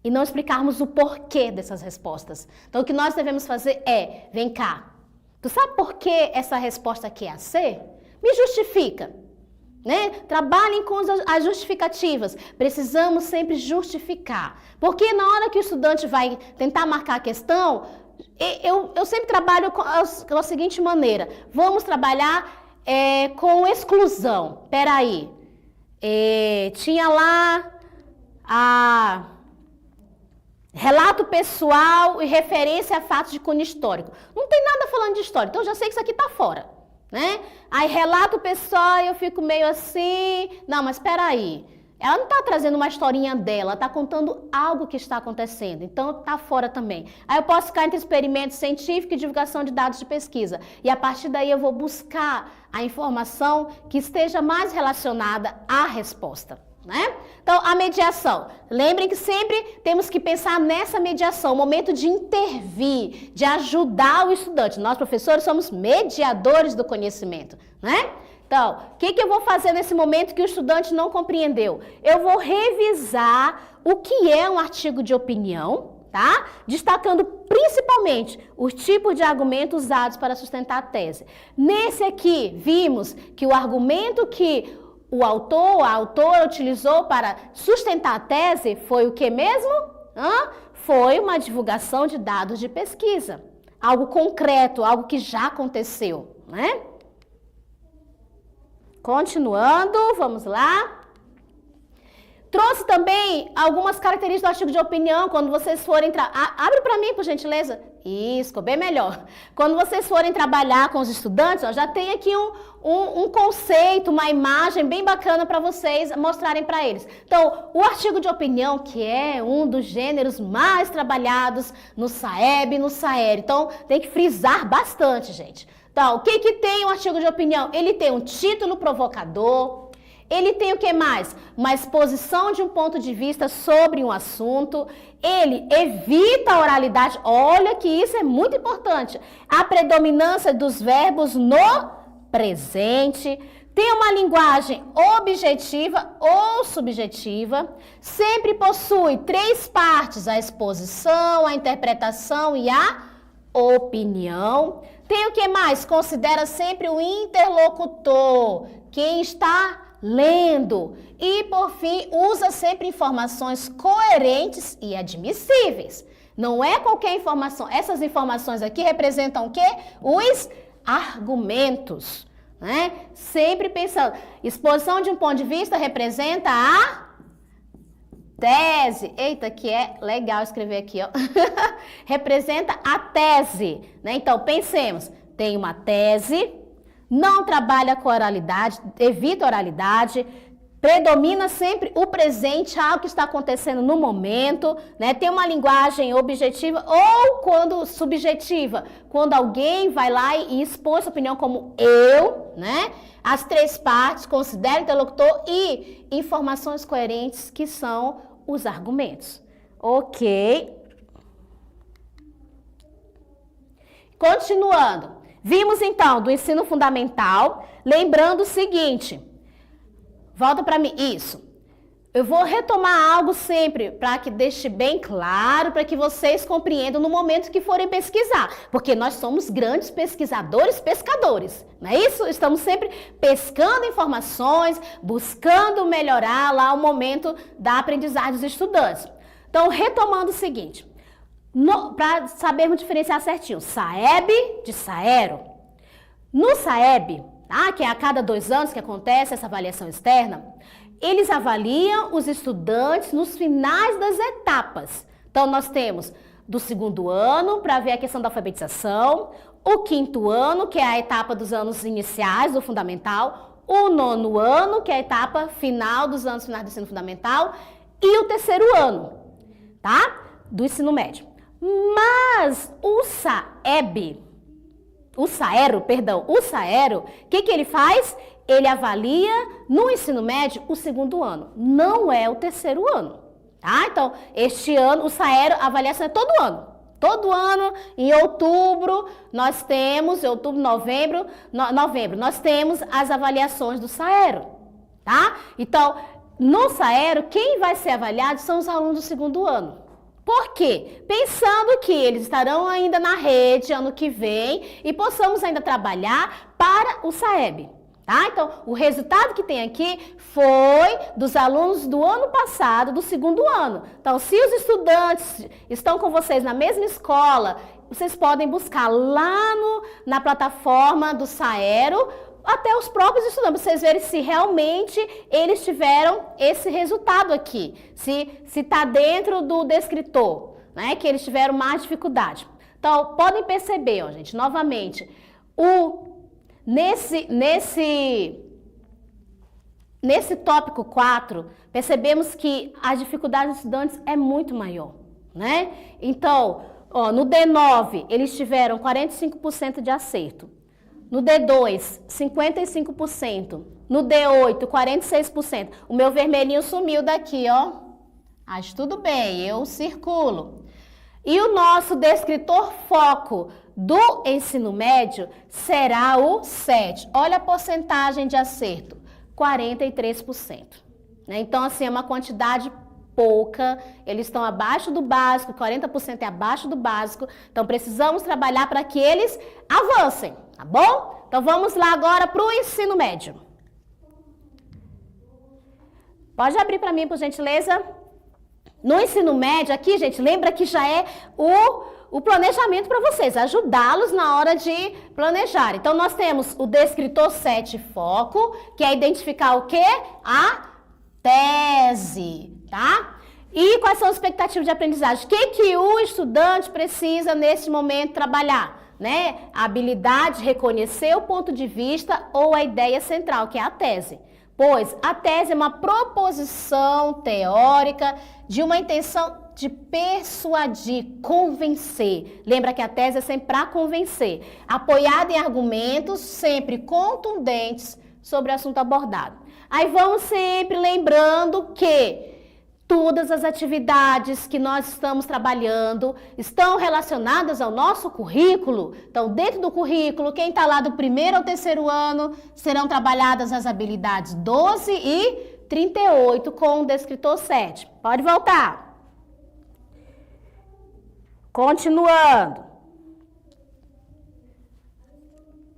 Speaker 1: E não explicarmos o porquê dessas respostas. Então, o que nós devemos fazer é, vem cá, tu sabe por que essa resposta aqui é a C? Me justifica, né? Trabalhem com as justificativas. Precisamos sempre justificar. Porque na hora que o estudante vai tentar marcar a questão, eu sempre trabalho com a seguinte maneira. Vamos trabalhar com exclusão. Peraí. Tinha lá relato pessoal e referência a fatos de cunho histórico. Não tem nada falando de história, então eu já sei que isso aqui está fora, né? Aí relato pessoal, eu fico meio assim, não, mas espera aí. Ela não está trazendo uma historinha dela, ela está contando algo que está acontecendo, então está fora também. Aí eu posso ficar entre experimento científico e divulgação de dados de pesquisa. E a partir daí eu vou buscar a informação que esteja mais relacionada à resposta, né? Então, a mediação. Lembrem que sempre temos que pensar nessa mediação, o momento de intervir, de ajudar o estudante. Nós, professores, somos mediadores do conhecimento, né? Então, o que eu vou fazer nesse momento que o estudante não compreendeu? Eu vou revisar o que é um artigo de opinião, tá? Destacando principalmente os tipos de argumentos usados para sustentar a tese. Nesse aqui, vimos que o argumento que o autor, a autora utilizou para sustentar a tese foi o que mesmo? Foi uma divulgação de dados de pesquisa. Algo concreto, algo que já aconteceu, né? Continuando, vamos lá. Trouxe também algumas características do artigo de opinião, quando vocês forem... Abre para mim, por gentileza. Isso, ficou bem melhor. Quando vocês forem trabalhar com os estudantes, já tem aqui um conceito, uma imagem bem bacana para vocês mostrarem para eles. Então, o artigo de opinião, que é um dos gêneros mais trabalhados no SAEB e no SAERE. Então, tem que frisar bastante, gente. Então, o que tem um artigo de opinião? Ele tem um título provocador, Ele tem o que mais? Uma exposição de um ponto de vista sobre um assunto. Ele evita a oralidade. Olha que isso é muito importante. A predominância dos verbos no presente. Tem uma linguagem objetiva ou subjetiva. Sempre possui 3 partes: a exposição, a interpretação e a opinião. Tem o que mais? Considera sempre o interlocutor, quem está lendo. E, por fim, usa sempre informações coerentes e admissíveis. Não é qualquer informação. Essas informações aqui representam o quê? Os argumentos, né? Sempre pensando. Exposição de um ponto de vista representa a tese. Eita, que é legal escrever aqui, ó. Representa a tese, né? Então, pensemos. Tem uma tese, não trabalha com oralidade, evita oralidade, predomina sempre o presente, algo que está acontecendo no momento, né? Tem uma linguagem objetiva ou quando subjetiva, quando alguém vai lá e expõe sua opinião como eu, né? As 3 partes, considera o interlocutor e informações coerentes, que são os argumentos. Ok. Continuando. Vimos então do ensino fundamental, lembrando o seguinte. Volta para mim. Isso. Eu vou retomar algo sempre para que deixe bem claro, para que vocês compreendam no momento que forem pesquisar. Porque nós somos grandes pesquisadores, pescadores. Não é isso? Estamos sempre pescando informações, buscando melhorar lá o momento da aprendizagem dos estudantes. Então, retomando o seguinte. Para sabermos diferenciar certinho. SAEB de SAERO. No SAEB, que é a cada 2 anos que acontece essa avaliação externa, eles avaliam os estudantes nos finais das etapas. Então, nós temos do 2º ano, para ver a questão da alfabetização, o 5º ano, que é a etapa dos anos iniciais do fundamental, o 9º ano, que é a etapa final dos anos finais do ensino fundamental, e o 3º ano, tá? Do ensino médio. Mas o SAEB, o SAERO, o que ele faz? Ele avalia no ensino médio o 2º ano, não é o 3º ano, tá? Então, este ano, o SAERO, a avaliação é todo ano. Todo ano, em outubro, nós temos, novembro, nós temos as avaliações do SAERO, tá? Então, no SAERO, quem vai ser avaliado são os alunos do 2º ano. Por quê? Pensando que eles estarão ainda na rede ano que vem e possamos ainda trabalhar para o SAEB, tá? Então, o resultado que tem aqui foi dos alunos do ano passado, do 2º ano. Então, se os estudantes estão com vocês na mesma escola, vocês podem buscar lá na plataforma do SAERO, até os próprios estudantes, vocês verem se realmente eles tiveram esse resultado aqui, se está dentro do descritor, né, que eles tiveram mais dificuldade. Então, podem perceber, ó, gente, novamente, nesse tópico 4, percebemos que a dificuldade dos estudantes é muito maior, né? Então, ó, no D9, eles tiveram 45% de acerto. No D2, 55%. No D8, 46%. O meu vermelhinho sumiu daqui, ó. Mas tudo bem, eu circulo. E o nosso descritor foco do ensino médio será o 7. Olha a porcentagem de acerto, 43%. Né? Então, assim, é uma quantidade pouca, eles estão abaixo do básico, 40% é abaixo do básico. Então, precisamos trabalhar para que eles avancem. Tá bom? Então, vamos lá agora para o ensino médio. Pode abrir para mim, por gentileza? No ensino médio, aqui, gente, lembra que já é o planejamento para vocês, ajudá-los na hora de planejar. Então, nós temos o descritor 7 foco, que é identificar o quê? A tese, tá? E quais são as expectativas de aprendizagem? O que o estudante precisa, nesse momento, trabalhar? Né? A habilidade de reconhecer o ponto de vista ou a ideia central, que é a tese. Pois a tese é uma proposição teórica de uma intenção de persuadir, convencer. Lembra que a tese é sempre para convencer, apoiada em argumentos sempre contundentes sobre o assunto abordado. Aí vamos sempre lembrando que todas as atividades que nós estamos trabalhando estão relacionadas ao nosso currículo. Então, dentro do currículo, quem está lá do primeiro ao terceiro ano, serão trabalhadas as habilidades 12 e 38 com o descritor 7. Pode voltar. Continuando.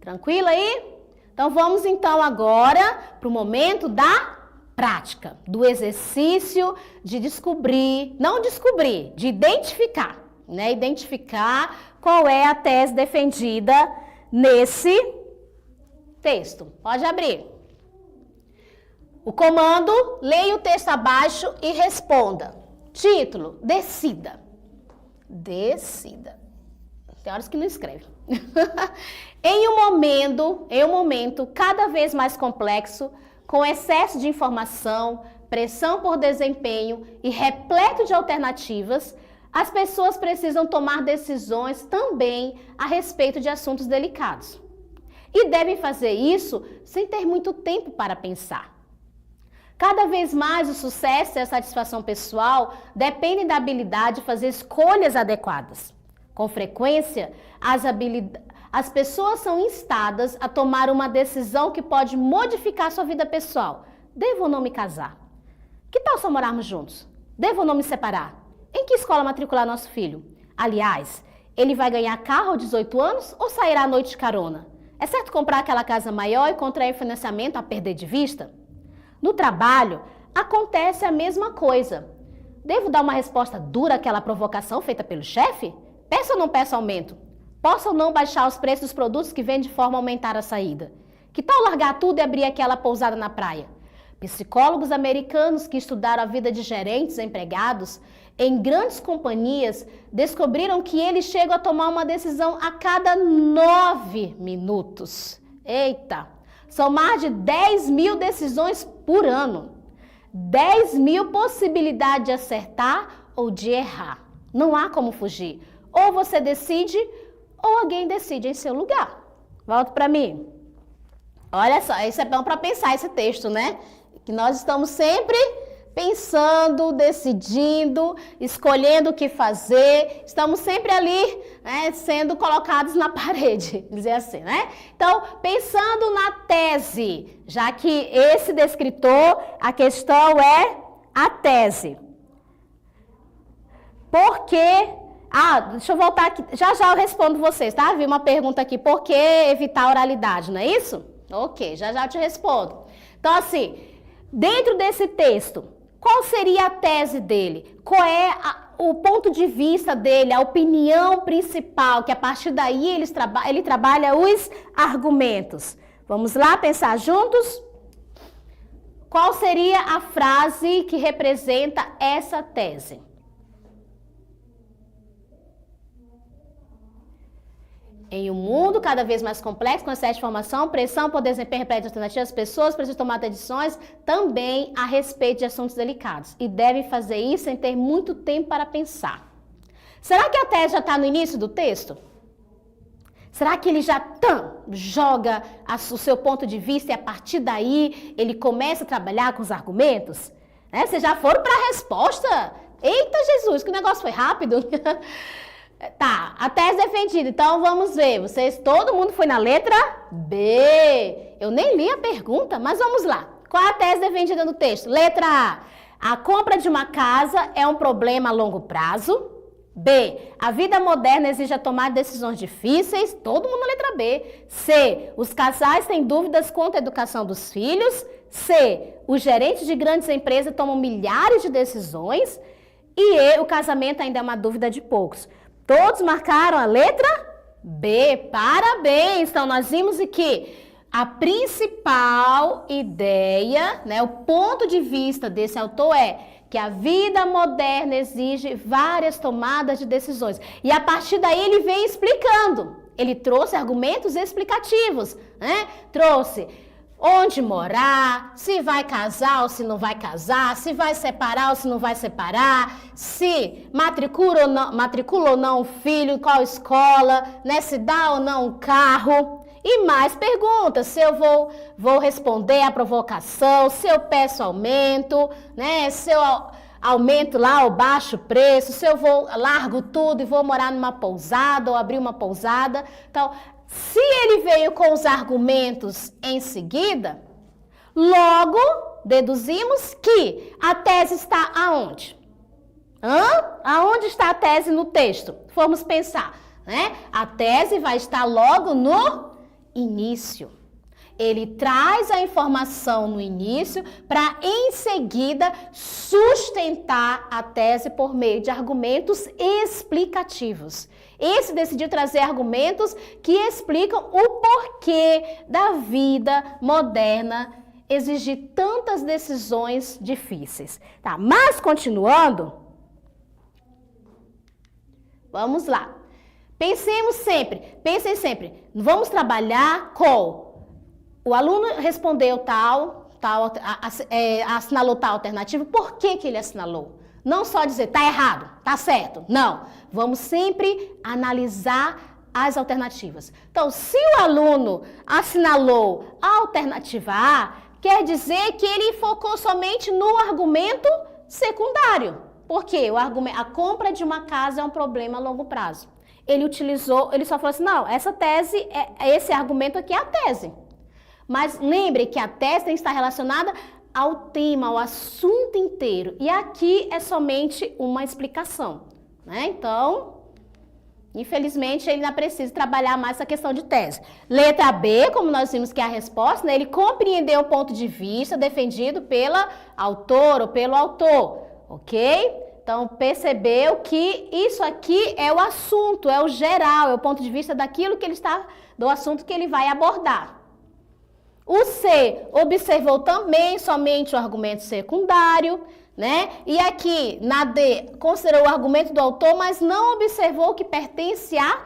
Speaker 1: Tranquilo aí? Então, vamos então agora para o momento da prática, do exercício de descobrir, não descobrir, de identificar, né? Identificar qual é a tese defendida nesse texto. Pode abrir. O comando, leia o texto abaixo e responda. Título, decida. Decida. Tem horas que não escreve. Em um momento cada vez mais complexo, com excesso de informação, pressão por desempenho e repleto de alternativas, as pessoas precisam tomar decisões também a respeito de assuntos delicados. E devem fazer isso sem ter muito tempo para pensar. Cada vez mais o sucesso e a satisfação pessoal dependem da habilidade de fazer escolhas adequadas. Com frequência, as pessoas são instadas a tomar uma decisão que pode modificar sua vida pessoal. Devo ou não me casar? Que tal só morarmos juntos? Devo ou não me separar? Em que escola matricular nosso filho? Aliás, ele vai ganhar carro aos 18 anos ou sairá à noite de carona? É certo comprar aquela casa maior e contrair financiamento a perder de vista? No trabalho, acontece a mesma coisa. Devo dar uma resposta dura àquela provocação feita pelo chefe? Peço ou não peço aumento? Posso ou não baixar os preços dos produtos que vêm de forma a aumentar a saída? Que tal largar tudo e abrir aquela pousada na praia? Psicólogos americanos que estudaram a vida de gerentes e empregados em grandes companhias descobriram que eles chegam a tomar uma decisão a cada 9 minutos. Eita! São mais de 10 mil decisões por ano. 10 mil possibilidades de acertar ou de errar. Não há como fugir. Ou você decide, ou alguém decide em seu lugar. Volta para mim. Olha só, isso é bom para pensar esse texto, né? Que nós estamos sempre pensando, decidindo, escolhendo o que fazer. Estamos sempre ali, né, sendo colocados na parede, dizer assim, né? Então, pensando na tese, já que esse descritor, a questão é a tese. Por que... deixa eu voltar aqui. Já eu respondo vocês, tá? Vi uma pergunta aqui. Por que evitar a oralidade, não é isso? Ok, já eu te respondo. Então, assim, dentro desse texto, qual seria a tese dele? Qual é o ponto de vista dele, a opinião principal, que a partir daí ele trabalha os argumentos. Vamos lá pensar juntos? Qual seria a frase que representa essa tese? Em um mundo cada vez mais complexo, com excesso de informação, pressão por desempenho, repleto de alternativas, as pessoas precisam tomar decisões também a respeito de assuntos delicados. E devem fazer isso sem ter muito tempo para pensar. Será que a tese já está no início do texto? Será que ele já joga o seu ponto de vista e a partir daí ele começa a trabalhar com os argumentos? Né? Vocês já foram para a resposta? Eita Jesus, que o negócio foi rápido! Tá, a tese defendida. Então, vamos ver. Todo mundo foi na letra B. Eu nem li a pergunta, mas vamos lá. Qual é a tese defendida no texto? Letra A. A compra de uma casa é um problema a longo prazo. B. A vida moderna exige a tomar decisões difíceis. Todo mundo na letra B. C. Os casais têm dúvidas quanto à educação dos filhos. C. Os gerentes de grandes empresas tomam milhares de decisões. E E. O casamento ainda é uma dúvida de poucos. Todos marcaram a letra B. Parabéns! Então, nós vimos aqui a principal ideia, né, o ponto de vista desse autor é que a vida moderna exige várias tomadas de decisões. E a partir daí ele vem explicando. Ele trouxe argumentos explicativos, né? Trouxe onde morar, se vai casar ou se não vai casar, se vai separar ou se não vai separar, se matricula ou não o filho, qual escola, né? Se dá ou não um carro. E mais perguntas, se eu vou responder a provocação, se eu peço aumento, né? Se eu aumento lá o baixo preço, se eu largo tudo e vou morar numa pousada ou abrir uma pousada. Então, se ele veio com os argumentos em seguida, logo deduzimos que a tese está aonde? Aonde está a tese no texto? Vamos pensar, né? A tese vai estar logo no início. Ele traz a informação no início para, em seguida, sustentar a tese por meio de argumentos explicativos. Esse decidiu trazer argumentos que explicam o porquê da vida moderna exigir tantas decisões difíceis. Tá, mas continuando, vamos lá. Pensem sempre, vamos trabalhar com o aluno respondeu assinalou tal alternativa, por que ele assinalou? Não só dizer, tá errado, tá certo. Não, vamos sempre analisar as alternativas. Então, se o aluno assinalou a alternativa A, quer dizer que ele focou somente no argumento secundário. Por quê? A compra de uma casa é um problema a longo prazo. Ele só falou assim, não, esse argumento aqui é a tese. Mas lembre que a tese tem que estar relacionada ao tema, ao assunto inteiro. E aqui é somente uma explicação, né? Então, infelizmente, ele ainda precisa trabalhar mais essa questão de tese. Letra B, como nós vimos que é a resposta, né? Ele compreendeu o ponto de vista defendido pela autora ou pelo autor, ok? Então, percebeu que isso aqui é o assunto, é o geral, é o ponto de vista do assunto que ele vai abordar. O C observou também somente o argumento secundário, né? E aqui, na D, considerou o argumento do autor, mas não observou que pertence à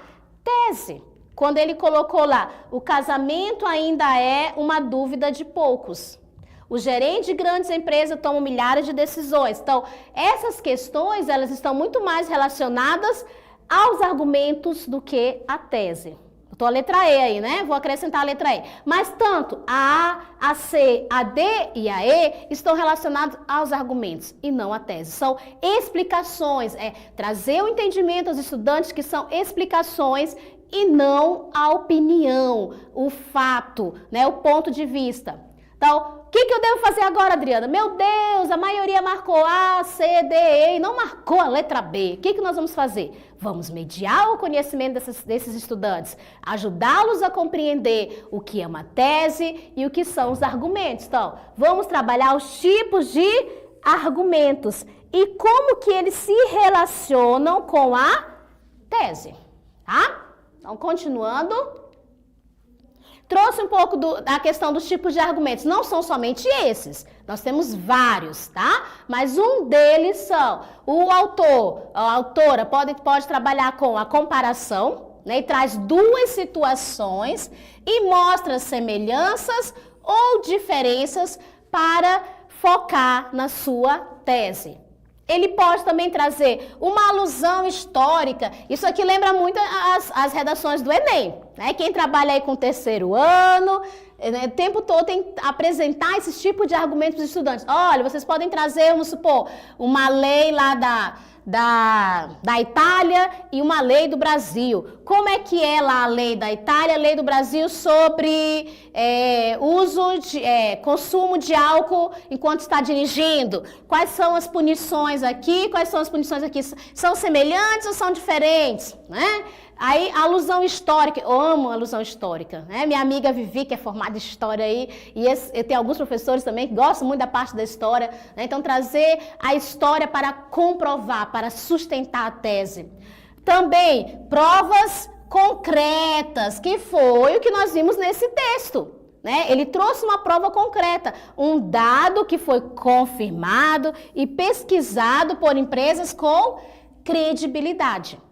Speaker 1: tese. Quando ele colocou lá, o casamento ainda é uma dúvida de poucos. O gerente de grandes empresas toma milhares de decisões. Então, essas questões, elas estão muito mais relacionadas aos argumentos do que à tese. Estou a letra E aí, né? Vou acrescentar a letra E. Mas tanto a A, a C, a D e a E estão relacionados aos argumentos e não à tese. São explicações, trazer o entendimento aos estudantes que são explicações e não a opinião, o fato, né? O ponto de vista. Então, o que eu devo fazer agora, Adriana? Meu Deus, a maioria marcou A, C, D, E e não marcou a letra B. O que nós vamos fazer? Vamos mediar o conhecimento desses estudantes, ajudá-los a compreender o que é uma tese e o que são os argumentos. Então, vamos trabalhar os tipos de argumentos e como que eles se relacionam com a tese, tá? Então, continuando. Trouxe um pouco da questão dos tipos de argumentos. Não são somente esses. Nós temos vários, tá? Mas um deles são o autor, a autora pode trabalhar com a comparação, né? E traz duas situações e mostra semelhanças ou diferenças para focar na sua tese. Ele pode também trazer uma alusão histórica. Isso aqui lembra muito as redações do Enem, né? Quem trabalha aí com o terceiro ano, o tempo todo tem que apresentar esse tipo de argumentos para os estudantes. Olha, vocês podem trazer, vamos supor, uma lei lá da Itália e uma lei do Brasil. Como é que é lá a lei da Itália, a lei do Brasil sobre consumo de álcool enquanto está dirigindo? Quais são as punições aqui? Quais são as punições aqui? São semelhantes ou são diferentes? Né? Aí, alusão histórica, eu amo alusão histórica, né? Minha amiga Vivi, que é formada em história aí, e eu tenho alguns professores também que gostam muito da parte da história, né? Então, trazer a história para comprovar, para sustentar a tese. Também, provas concretas, que foi o que nós vimos nesse texto, né? Ele trouxe uma prova concreta, um dado que foi confirmado e pesquisado por empresas com credibilidade.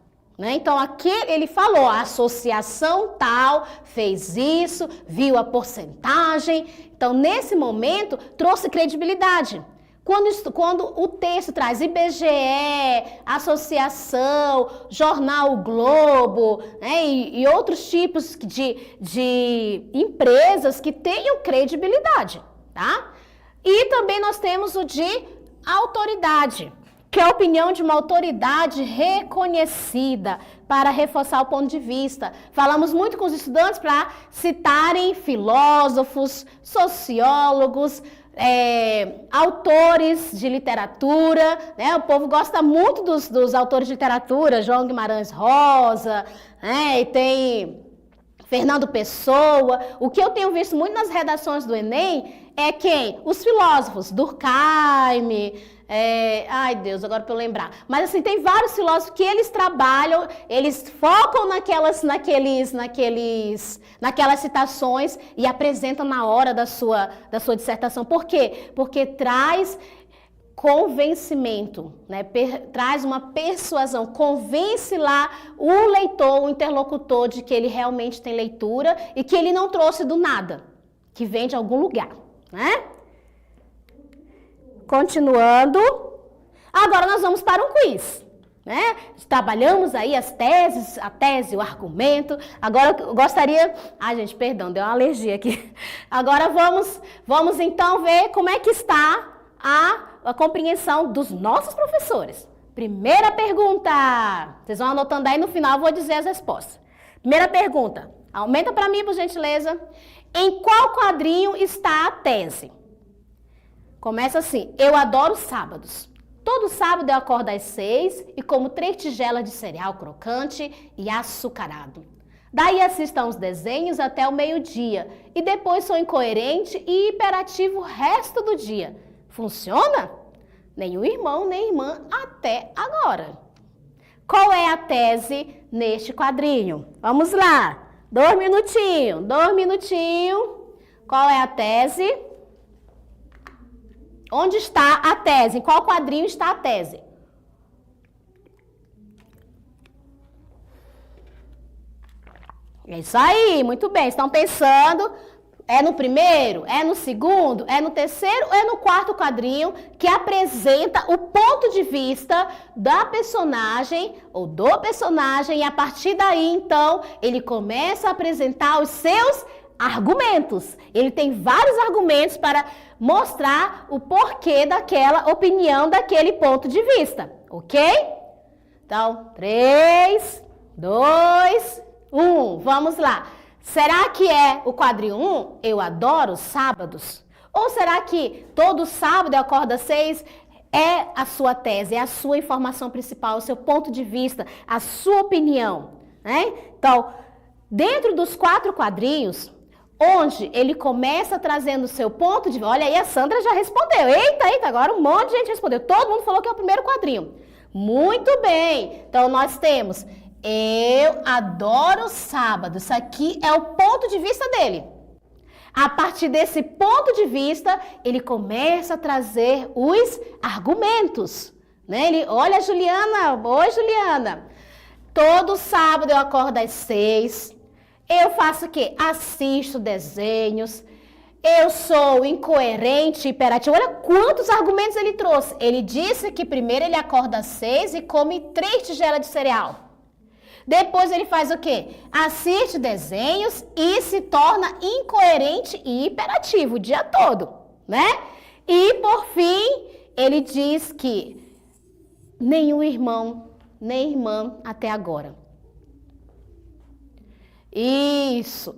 Speaker 1: Então, aqui ele falou, a associação tal fez isso, viu a porcentagem. Então, nesse momento, trouxe credibilidade. Quando o texto traz IBGE, associação, jornal O Globo, né, e outros tipos de empresas que tenham credibilidade, tá? E também nós temos o de autoridade, que é a opinião de uma autoridade reconhecida para reforçar o ponto de vista. Falamos muito com os estudantes para citarem filósofos, sociólogos, autores de literatura, né? O povo gosta muito dos autores de literatura, João Guimarães Rosa, né? E tem Fernando Pessoa. O que eu tenho visto muito nas redações do Enem é quem? Os filósofos, Durkheim, ai Deus, agora para eu lembrar. Mas assim, tem vários filósofos que eles trabalham, eles focam naquelas citações e apresentam na hora da sua dissertação. Por quê? Porque traz convencimento, né? Traz uma persuasão, convence lá o leitor, o interlocutor de que ele realmente tem leitura e que ele não trouxe do nada, que vem de algum lugar, né? Continuando, agora nós vamos para um quiz, né? Trabalhamos aí a tese, o argumento. Agora eu gostaria... Ai, gente, perdão, deu uma alergia aqui. Agora vamos então ver como é que está a compreensão dos nossos professores. Primeira pergunta. Vocês vão anotando aí, no final eu vou dizer as respostas. Primeira pergunta. Aumenta para mim, por gentileza. Em qual quadrinho está a tese? Começa assim: eu adoro sábados. Todo sábado eu acordo às 6 e como 3 tigelas de cereal crocante e açucarado. Daí assisto a uns desenhos até o meio-dia e depois sou incoerente e hiperativo o resto do dia. Funciona? Nenhum irmão nem irmã até agora. Qual é a tese neste quadrinho? Vamos lá. 2 minutinhos. Qual é a tese? Onde está a tese? Em qual quadrinho está a tese? É isso aí, muito bem. Estão pensando, é no primeiro, é no segundo, é no terceiro ou é no quarto quadrinho que apresenta o ponto de vista da personagem ou do personagem e a partir daí, então, ele começa a apresentar os seus argumentos. Ele tem vários argumentos para mostrar o porquê daquela opinião, daquele ponto de vista, ok? Então, 3, 2, 1, vamos lá. Será que é o quadrinho 1, eu adoro sábados? Ou será que todo sábado eu acordo às 6 é a sua tese, é a sua informação principal, o seu ponto de vista, a sua opinião, né? Então, dentro dos 4 quadrinhos, onde ele começa trazendo o seu ponto de vista. Olha aí, a Sandra já respondeu. Eita, agora um monte de gente respondeu. Todo mundo falou que é o primeiro quadrinho. Muito bem. Então, nós temos, eu adoro sábado. Isso aqui é o ponto de vista dele. A partir desse ponto de vista, ele começa a trazer os argumentos. Né? Olha, Juliana. Oi, Juliana. Todo sábado eu acordo às 6. Eu faço o quê? Assisto desenhos, eu sou incoerente, hiperativo. Olha quantos argumentos ele trouxe. Ele disse que primeiro ele acorda às 6 e come 3 tigelas de cereal. Depois ele faz o quê? Assiste desenhos e se torna incoerente e hiperativo o dia todo, né? E por fim, ele diz que nenhum irmão, nem irmã até agora. Isso.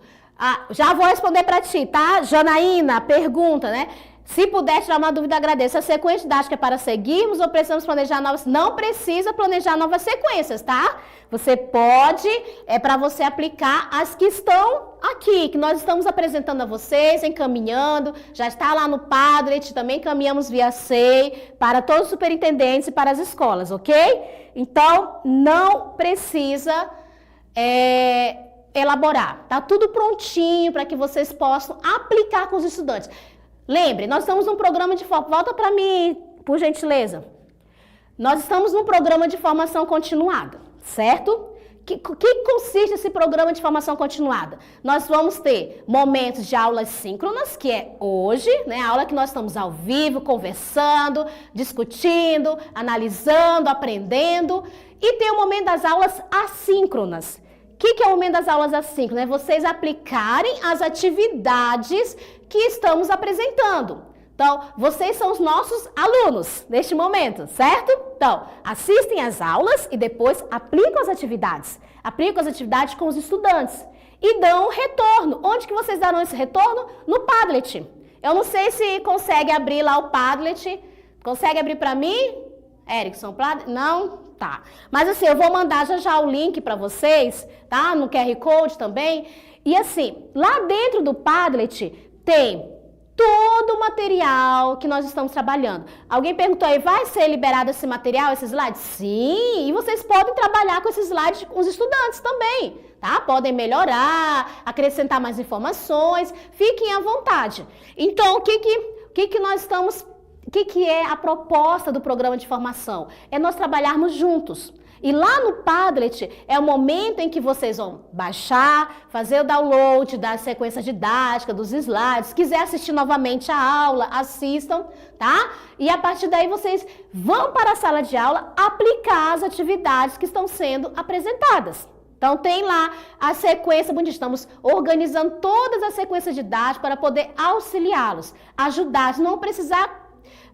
Speaker 1: Já vou responder para ti, tá? Janaína, pergunta, né? Se puder tirar uma dúvida, agradeço. A sequência didática é para seguirmos ou precisamos planejar novas? Não precisa planejar novas sequências, tá? Você pode, é para você aplicar as que estão aqui, que nós estamos apresentando a vocês, encaminhando. Já está lá no Padlet, também encaminhamos via SEI para todos os superintendentes e para as escolas, ok? Então, não precisa... elaborar, tá tudo prontinho para que vocês possam aplicar com os estudantes. Lembre, nós estamos num programa de formação, volta para mim, por gentileza. Nós estamos num programa de formação continuada, certo? Que consiste esse programa de formação continuada? Nós vamos ter momentos de aulas síncronas, que é hoje, né? A aula que nós estamos ao vivo, conversando, discutindo, analisando, aprendendo. E tem o momento das aulas assíncronas. O que é o momento das aulas assíncronas? É vocês aplicarem as atividades que estamos apresentando. Então, vocês são os nossos alunos neste momento, certo? Então, assistem às aulas e depois aplicam as atividades. Aplicam as atividades com os estudantes e dão retorno. Onde que vocês darão esse retorno? No Padlet. Eu não sei se consegue abrir lá o Padlet. Consegue abrir para mim? Erickson, não? Tá. Mas assim, eu vou mandar já o link para vocês, tá? No QR Code também. E assim, lá dentro do Padlet tem todo o material que nós estamos trabalhando. Alguém perguntou aí, vai ser liberado esse material, esses slides? Sim, e vocês podem trabalhar com esses slides com os estudantes também, tá? Podem melhorar, acrescentar mais informações, fiquem à vontade. Então, o que nós estamos... O que é a proposta do programa de formação? É nós trabalharmos juntos. E lá no Padlet é o momento em que vocês vão baixar, fazer o download da sequência didática, dos slides. Se quiser assistir novamente a aula, assistam, tá? E a partir daí vocês vão para a sala de aula aplicar as atividades que estão sendo apresentadas. Então tem lá a sequência, estamos organizando todas as sequências didáticas para poder auxiliá-los, ajudar,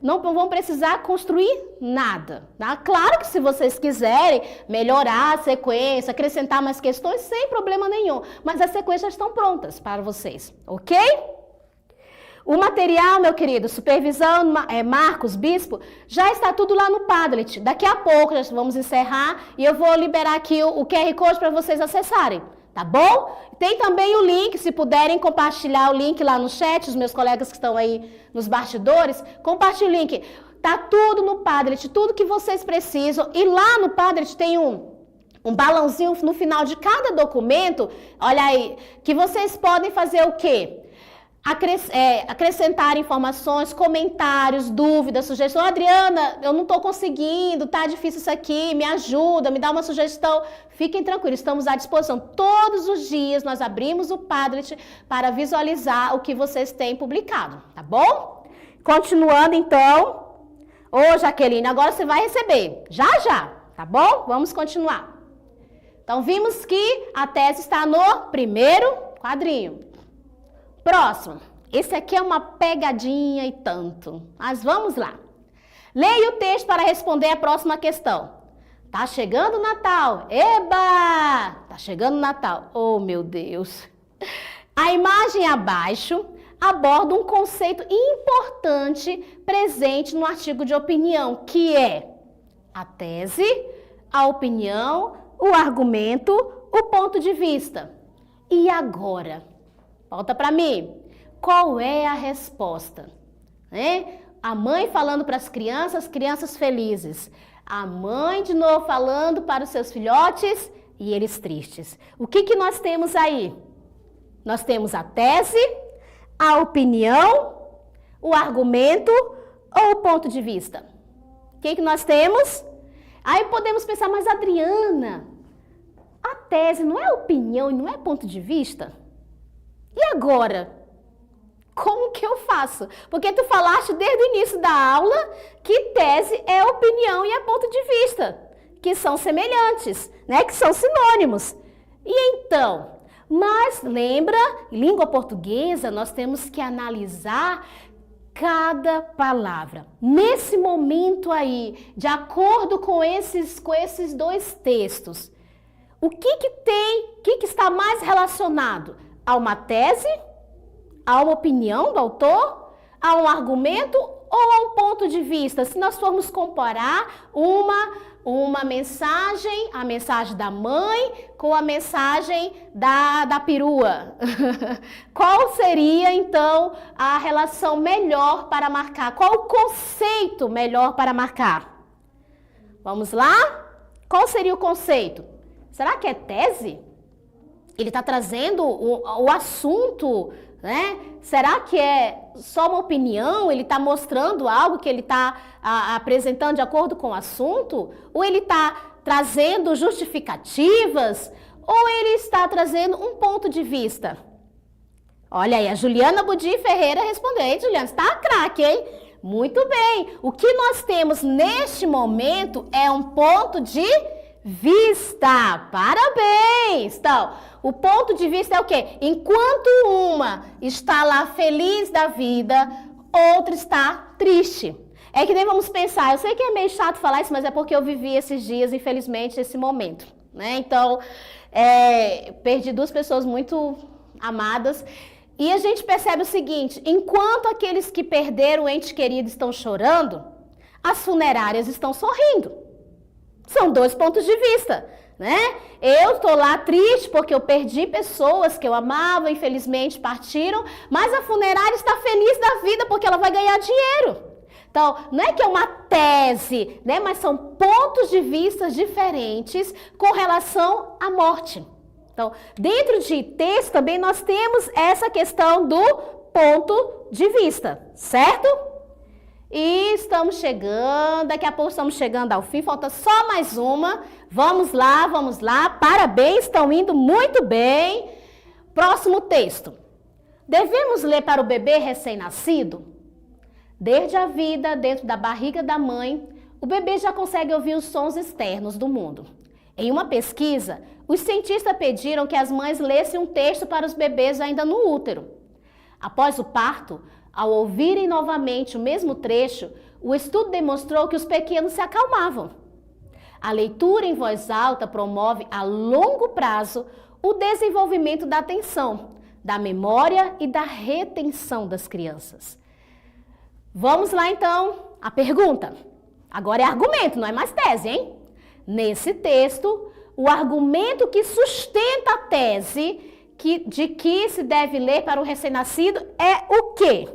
Speaker 1: não vão precisar construir nada, tá? Claro que se vocês quiserem melhorar a sequência, acrescentar mais questões, sem problema nenhum. Mas as sequências estão prontas para vocês, ok? O material, meu querido, supervisão, Marcos, Bispo, já está tudo lá no Padlet. Daqui a pouco já vamos encerrar e eu vou liberar aqui o QR Code para vocês acessarem. Tá bom? Tem também o link, se puderem compartilhar o link lá no chat, os meus colegas que estão aí nos bastidores, compartilhe o link. Tá tudo no Padlet, tudo que vocês precisam. E lá no Padlet tem um balãozinho no final de cada documento, olha aí, que vocês podem fazer o quê? Acrescentar informações, comentários, dúvidas, sugestões. Adriana, eu não estou conseguindo, tá difícil isso aqui, me ajuda, me dá uma sugestão. Fiquem tranquilos, estamos à disposição. Todos os dias nós abrimos o Padlet para visualizar o que vocês têm publicado, tá bom? Continuando então. Ô, Jaqueline, agora você vai receber, já, tá bom? Vamos continuar. Então, vimos que a tese está no primeiro quadrinho. Próximo, esse aqui é uma pegadinha e tanto, mas vamos lá. Leia o texto para responder a próxima questão. Tá chegando o Natal, eba! Tá chegando o Natal, oh meu Deus. A imagem abaixo aborda um conceito importante presente no artigo de opinião, que é a tese, a opinião, o argumento, o ponto de vista. E agora? Volta para mim. Qual é a resposta? A mãe falando para as crianças felizes. A mãe de novo falando para os seus filhotes e eles tristes. O que nós temos aí? Nós temos a tese, a opinião, o argumento ou o ponto de vista? O que nós temos? Aí podemos pensar, mas Adriana, a tese não é opinião e não é ponto de vista? E agora? Como que eu faço? Porque tu falaste desde o início da aula que tese é opinião e é ponto de vista, que são semelhantes, né? Que são sinônimos. E então, mas lembra, em língua portuguesa, nós temos que analisar cada palavra. Nesse momento aí, de acordo com esses dois textos, o que está mais relacionado a uma tese, a uma opinião do autor, a um argumento ou a um ponto de vista? Se nós formos comparar uma mensagem, a mensagem da mãe com a mensagem da perua, qual seria então a relação melhor para marcar? Qual o conceito melhor para marcar? Vamos lá? Qual seria o conceito? Será que é tese? Ele está trazendo o assunto né? Será que é só uma opinião? Ele está mostrando algo que ele está apresentando de acordo com o assunto? Ou ele está trazendo justificativas? Ou ele está trazendo um ponto de vista? Olha aí, a Juliana Budi Ferreira respondeu. Ei, Juliana, você está craque, hein? Muito bem. O que nós temos neste momento é um ponto de vista. Parabéns! Então, o ponto de vista é o quê? Enquanto uma está lá feliz da vida, outra está triste. É que nem vamos pensar, eu sei que é meio chato falar isso, mas é porque eu vivi esses dias, infelizmente, esse momento, né? Então, perdi duas pessoas muito amadas. E a gente percebe o seguinte, enquanto aqueles que perderam o ente querido estão chorando, as funerárias estão sorrindo. São dois pontos de vista, né? Eu estou lá triste porque eu perdi pessoas que eu amava, infelizmente partiram, mas a funerária está feliz da vida porque ela vai ganhar dinheiro. Então, não é que é uma tese, né? Mas são pontos de vista diferentes com relação à morte. Então, dentro de texto também nós temos essa questão do ponto de vista, certo? E estamos chegando, daqui a pouco estamos chegando ao fim, falta só mais uma. Vamos lá, parabéns, estão indo muito bem. Próximo texto. Devemos ler para o bebê recém-nascido? Desde a vida, dentro da barriga da mãe, o bebê já consegue ouvir os sons externos do mundo. Em uma pesquisa, os cientistas pediram que as mães lessem um texto para os bebês ainda no útero. Após o parto, ao ouvirem novamente o mesmo trecho, o estudo demonstrou que os pequenos se acalmavam. A leitura em voz alta promove a longo prazo o desenvolvimento da atenção, da memória e da retenção das crianças. Vamos lá então, a pergunta. Agora é argumento, não é mais tese, hein? Nesse texto, o argumento que sustenta a tese de que se deve ler para o recém-nascido é o quê?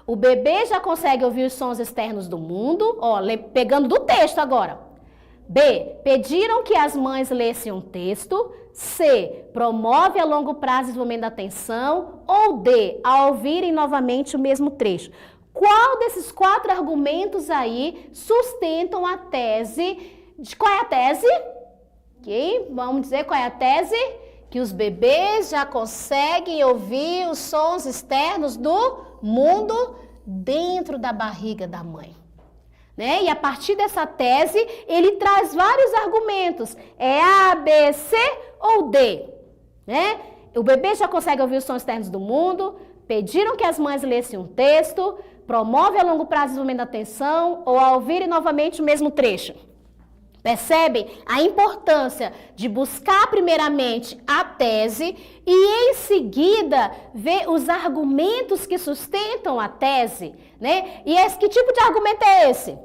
Speaker 1: O bebê já consegue ouvir os sons externos do mundo, pegando do texto agora. B, pediram que as mães lessem um texto. C, promove a longo prazo o desenvolvimento da atenção. Ou D, a ouvirem novamente o mesmo trecho. Qual desses 4 argumentos aí sustentam a tese? Qual é a tese? Okay, vamos dizer qual é a tese? Que os bebês já conseguem ouvir os sons externos do mundo dentro da barriga da mãe. Né? E a partir dessa tese, ele traz vários argumentos. É A, B, C ou D? Né? O bebê já consegue ouvir os sons externos do mundo, pediram que as mães lessem um texto, promove a longo prazo o desenvolvimento da atenção ou a ouvirem novamente o mesmo trecho. Percebem a importância de buscar primeiramente a tese e em seguida ver os argumentos que sustentam a tese, né? E que tipo de argumento é esse?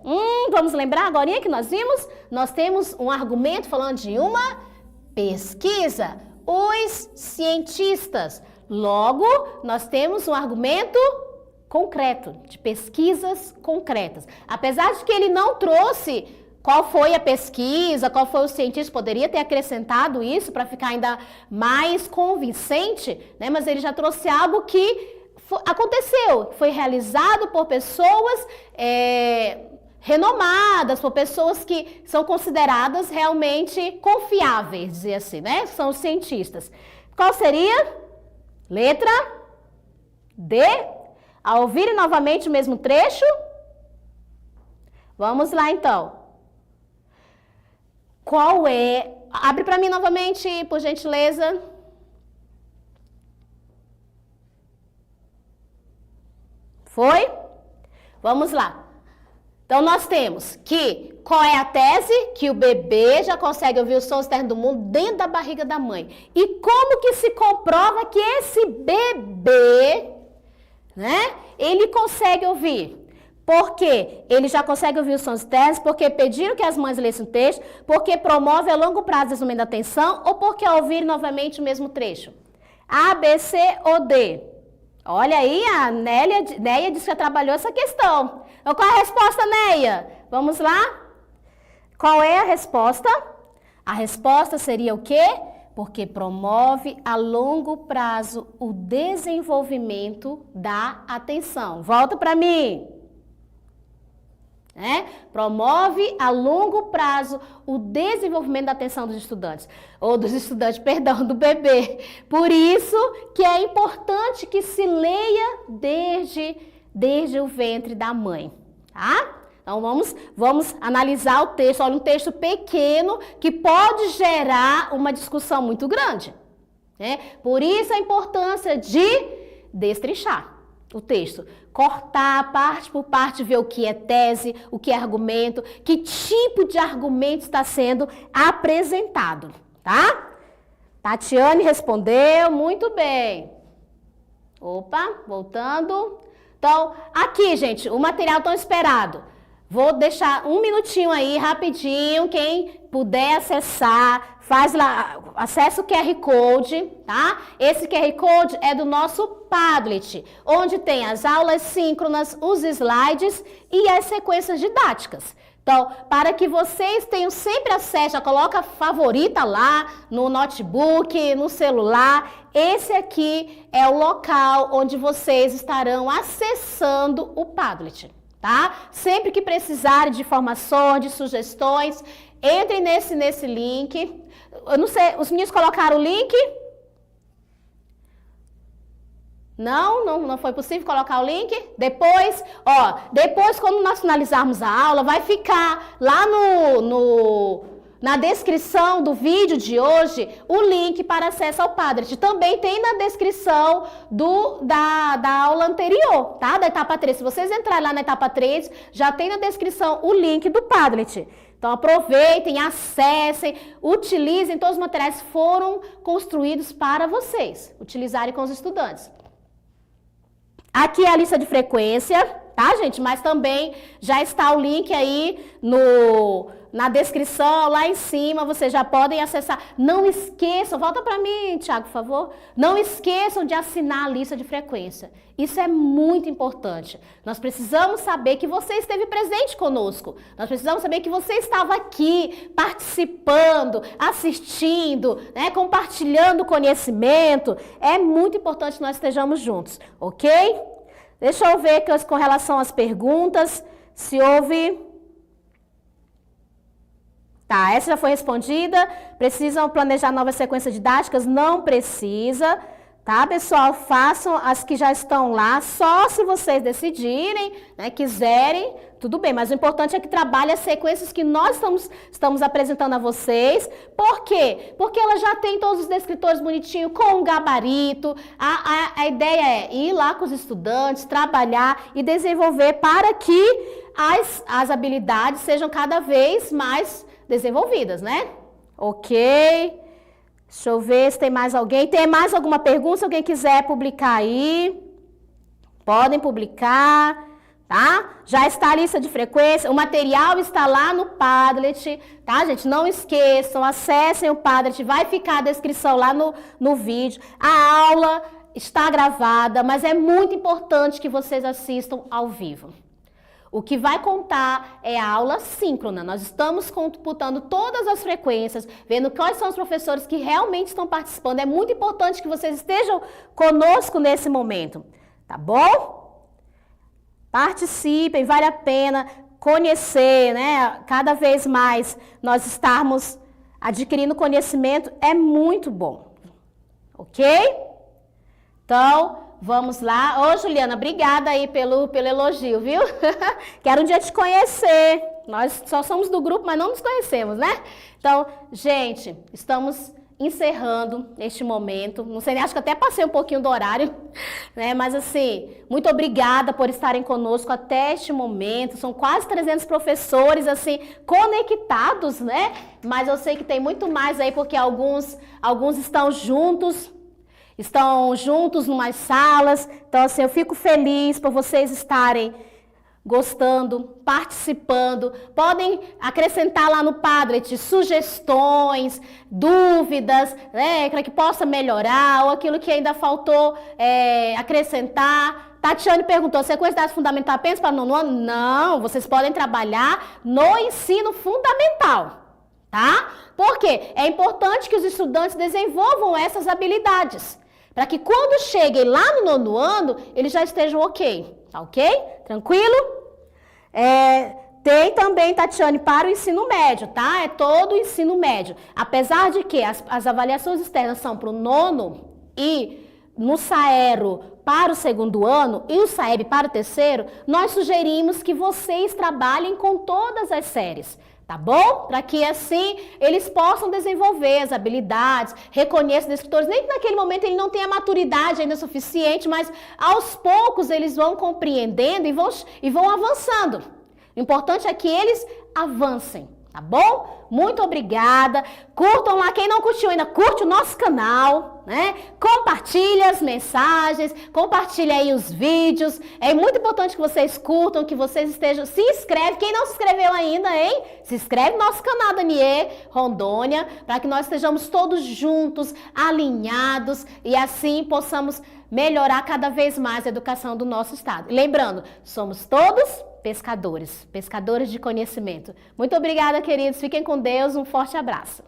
Speaker 1: Vamos lembrar agora que nós vimos? Nós temos um argumento falando de uma pesquisa, os cientistas. Logo, nós temos um argumento concreto, de pesquisas concretas. Apesar de que ele não trouxe qual foi a pesquisa, qual foi o cientista, poderia ter acrescentado isso para ficar ainda mais convincente, né? Mas ele já trouxe algo que aconteceu, foi realizado por pessoas renomadas, por pessoas que são consideradas realmente confiáveis, dizer assim, né? São os cientistas. Qual seria? Letra D. A ouvirem novamente o mesmo trecho? Vamos lá então. Qual é? Abre para mim novamente, por gentileza. Foi? Vamos lá. Então, nós temos que, qual é a tese? Que o bebê já consegue ouvir os sons externos do mundo dentro da barriga da mãe. E como que se comprova que esse bebê, né, ele consegue ouvir? Porque ele já consegue ouvir os sons externos, porque pediram que as mães lessem o texto, porque promove a longo prazo o desenvolvimento da atenção, ou porque ao ouvir novamente o mesmo trecho? A, B, C ou D? Olha aí, a Neia disse que já trabalhou essa questão. Então, qual é a resposta, Neia? Vamos lá? Qual é a resposta? A resposta seria o quê? Porque promove a longo prazo o desenvolvimento da atenção. Volta para mim. Promove a longo prazo o desenvolvimento da atenção dos estudantes, do bebê. Por isso que é importante que se leia desde o ventre da mãe, tá? Então vamos analisar o texto. Olha, um texto pequeno que pode gerar uma discussão muito grande, né? Por isso a importância de destrinchar o texto, cortar parte por parte, ver o que é tese, o que é argumento, que tipo de argumento está sendo apresentado, tá? Tatiane respondeu, muito bem. Opa, voltando. Então, aqui, gente, o material tão esperado. Vou deixar um minutinho aí, rapidinho, quem puder acessar, faz lá, acessa o QR Code, tá? Esse QR Code é do nosso Padlet, onde tem as aulas síncronas, os slides e as sequências didáticas. Então, para que vocês tenham sempre acesso, já coloca favorita lá no notebook, no celular. Esse aqui é o local onde vocês estarão acessando o Padlet. Tá? Sempre que precisarem de informações, de sugestões, entrem nesse link. Eu não sei, os meninos colocaram o link? Não foi possível colocar o link? Depois quando nós finalizarmos a aula, vai ficar lá na descrição do vídeo de hoje o link para acesso ao Padlet. Também tem na descrição da aula anterior, tá? Da etapa 3. Se vocês entrarem lá na etapa 3, já tem na descrição o link do Padlet. Então aproveitem, acessem, utilizem, todos os materiais foram construídos para vocês utilizarem com os estudantes. Aqui é a lista de frequência, tá, gente? Mas também já está o link aí na descrição, lá em cima, vocês já podem acessar. Não esqueçam, volta para mim, Thiago, por favor. Não esqueçam de assinar a lista de frequência. Isso é muito importante. Nós precisamos saber que você esteve presente conosco. Nós precisamos saber que você estava aqui, participando, assistindo, né, compartilhando conhecimento. É muito importante que nós estejamos juntos, ok? Deixa eu ver com relação às perguntas, se houve... Tá, essa já foi respondida. Precisam planejar novas sequências didáticas? Não precisa, tá, pessoal? Façam as que já estão lá, só se vocês decidirem, né, quiserem, tudo bem. Mas o importante é que trabalhe as sequências que nós estamos apresentando a vocês. Por quê? Porque ela já tem todos os descritores bonitinhos, com um gabarito. A ideia é ir lá com os estudantes, trabalhar e desenvolver para que as habilidades sejam cada vez mais desenvolvidas, né? Ok. Deixa eu ver se tem mais alguém. Tem mais alguma pergunta? Se alguém quiser publicar aí, podem publicar, tá? Já está a lista de frequência. O material está lá no Padlet, tá, gente? Não esqueçam, acessem o Padlet. Vai ficar a descrição lá no vídeo. A aula está gravada, mas é muito importante que vocês assistam ao vivo. O que vai contar é a aula síncrona. Nós estamos computando todas as frequências, vendo quais são os professores que realmente estão participando. É muito importante que vocês estejam conosco nesse momento, tá bom? Participem, vale a pena conhecer, né? Cada vez mais nós estarmos adquirindo conhecimento é muito bom, ok? Então... vamos lá. Ô, Juliana, obrigada aí pelo elogio, viu? Quero um dia te conhecer. Nós só somos do grupo, mas não nos conhecemos, né? Então, gente, estamos encerrando este momento. Não sei, acho que até passei um pouquinho do horário, né? Mas assim, muito obrigada por estarem conosco até este momento. São quase 300 professores, assim, conectados, né? Mas eu sei que tem muito mais aí, porque alguns estão juntos numas salas. Então, assim, eu fico feliz por vocês estarem gostando, participando. Podem acrescentar lá no Padlet sugestões, dúvidas, né, para que possa melhorar, ou aquilo que ainda faltou acrescentar. Tatiane perguntou, sequência didática fundamental apenas para o nono ano? Não, vocês podem trabalhar no ensino fundamental, tá? Por quê? É importante que os estudantes desenvolvam essas habilidades, para que quando cheguem lá no nono ano, eles já estejam ok, tá ok? Tranquilo? Tem também, Tatiane, para o ensino médio, tá? É todo o ensino médio. Apesar de que as avaliações externas são para o nono e no SAERO para o segundo ano e o SAEB para o terceiro, nós sugerimos que vocês trabalhem com todas as séries. Tá bom? Para que assim eles possam desenvolver as habilidades, reconheçam os escritores. Nem que naquele momento ele não tenha maturidade ainda suficiente, mas aos poucos eles vão compreendendo e vão avançando. O importante é que eles avancem, tá bom? Muito obrigada. Curtam lá, quem não curtiu ainda, curte o nosso canal, né? Compartilha as mensagens, compartilha aí os vídeos. É muito importante que vocês curtam, que vocês estejam... Se inscreve, quem não se inscreveu ainda, hein? Se inscreve no nosso canal Daniê Rondônia, para que nós estejamos todos juntos, alinhados e assim possamos melhorar cada vez mais a educação do nosso estado. E lembrando, somos todos pescadores de conhecimento. Muito obrigada, queridos. Fiquem com Deus. Um forte abraço.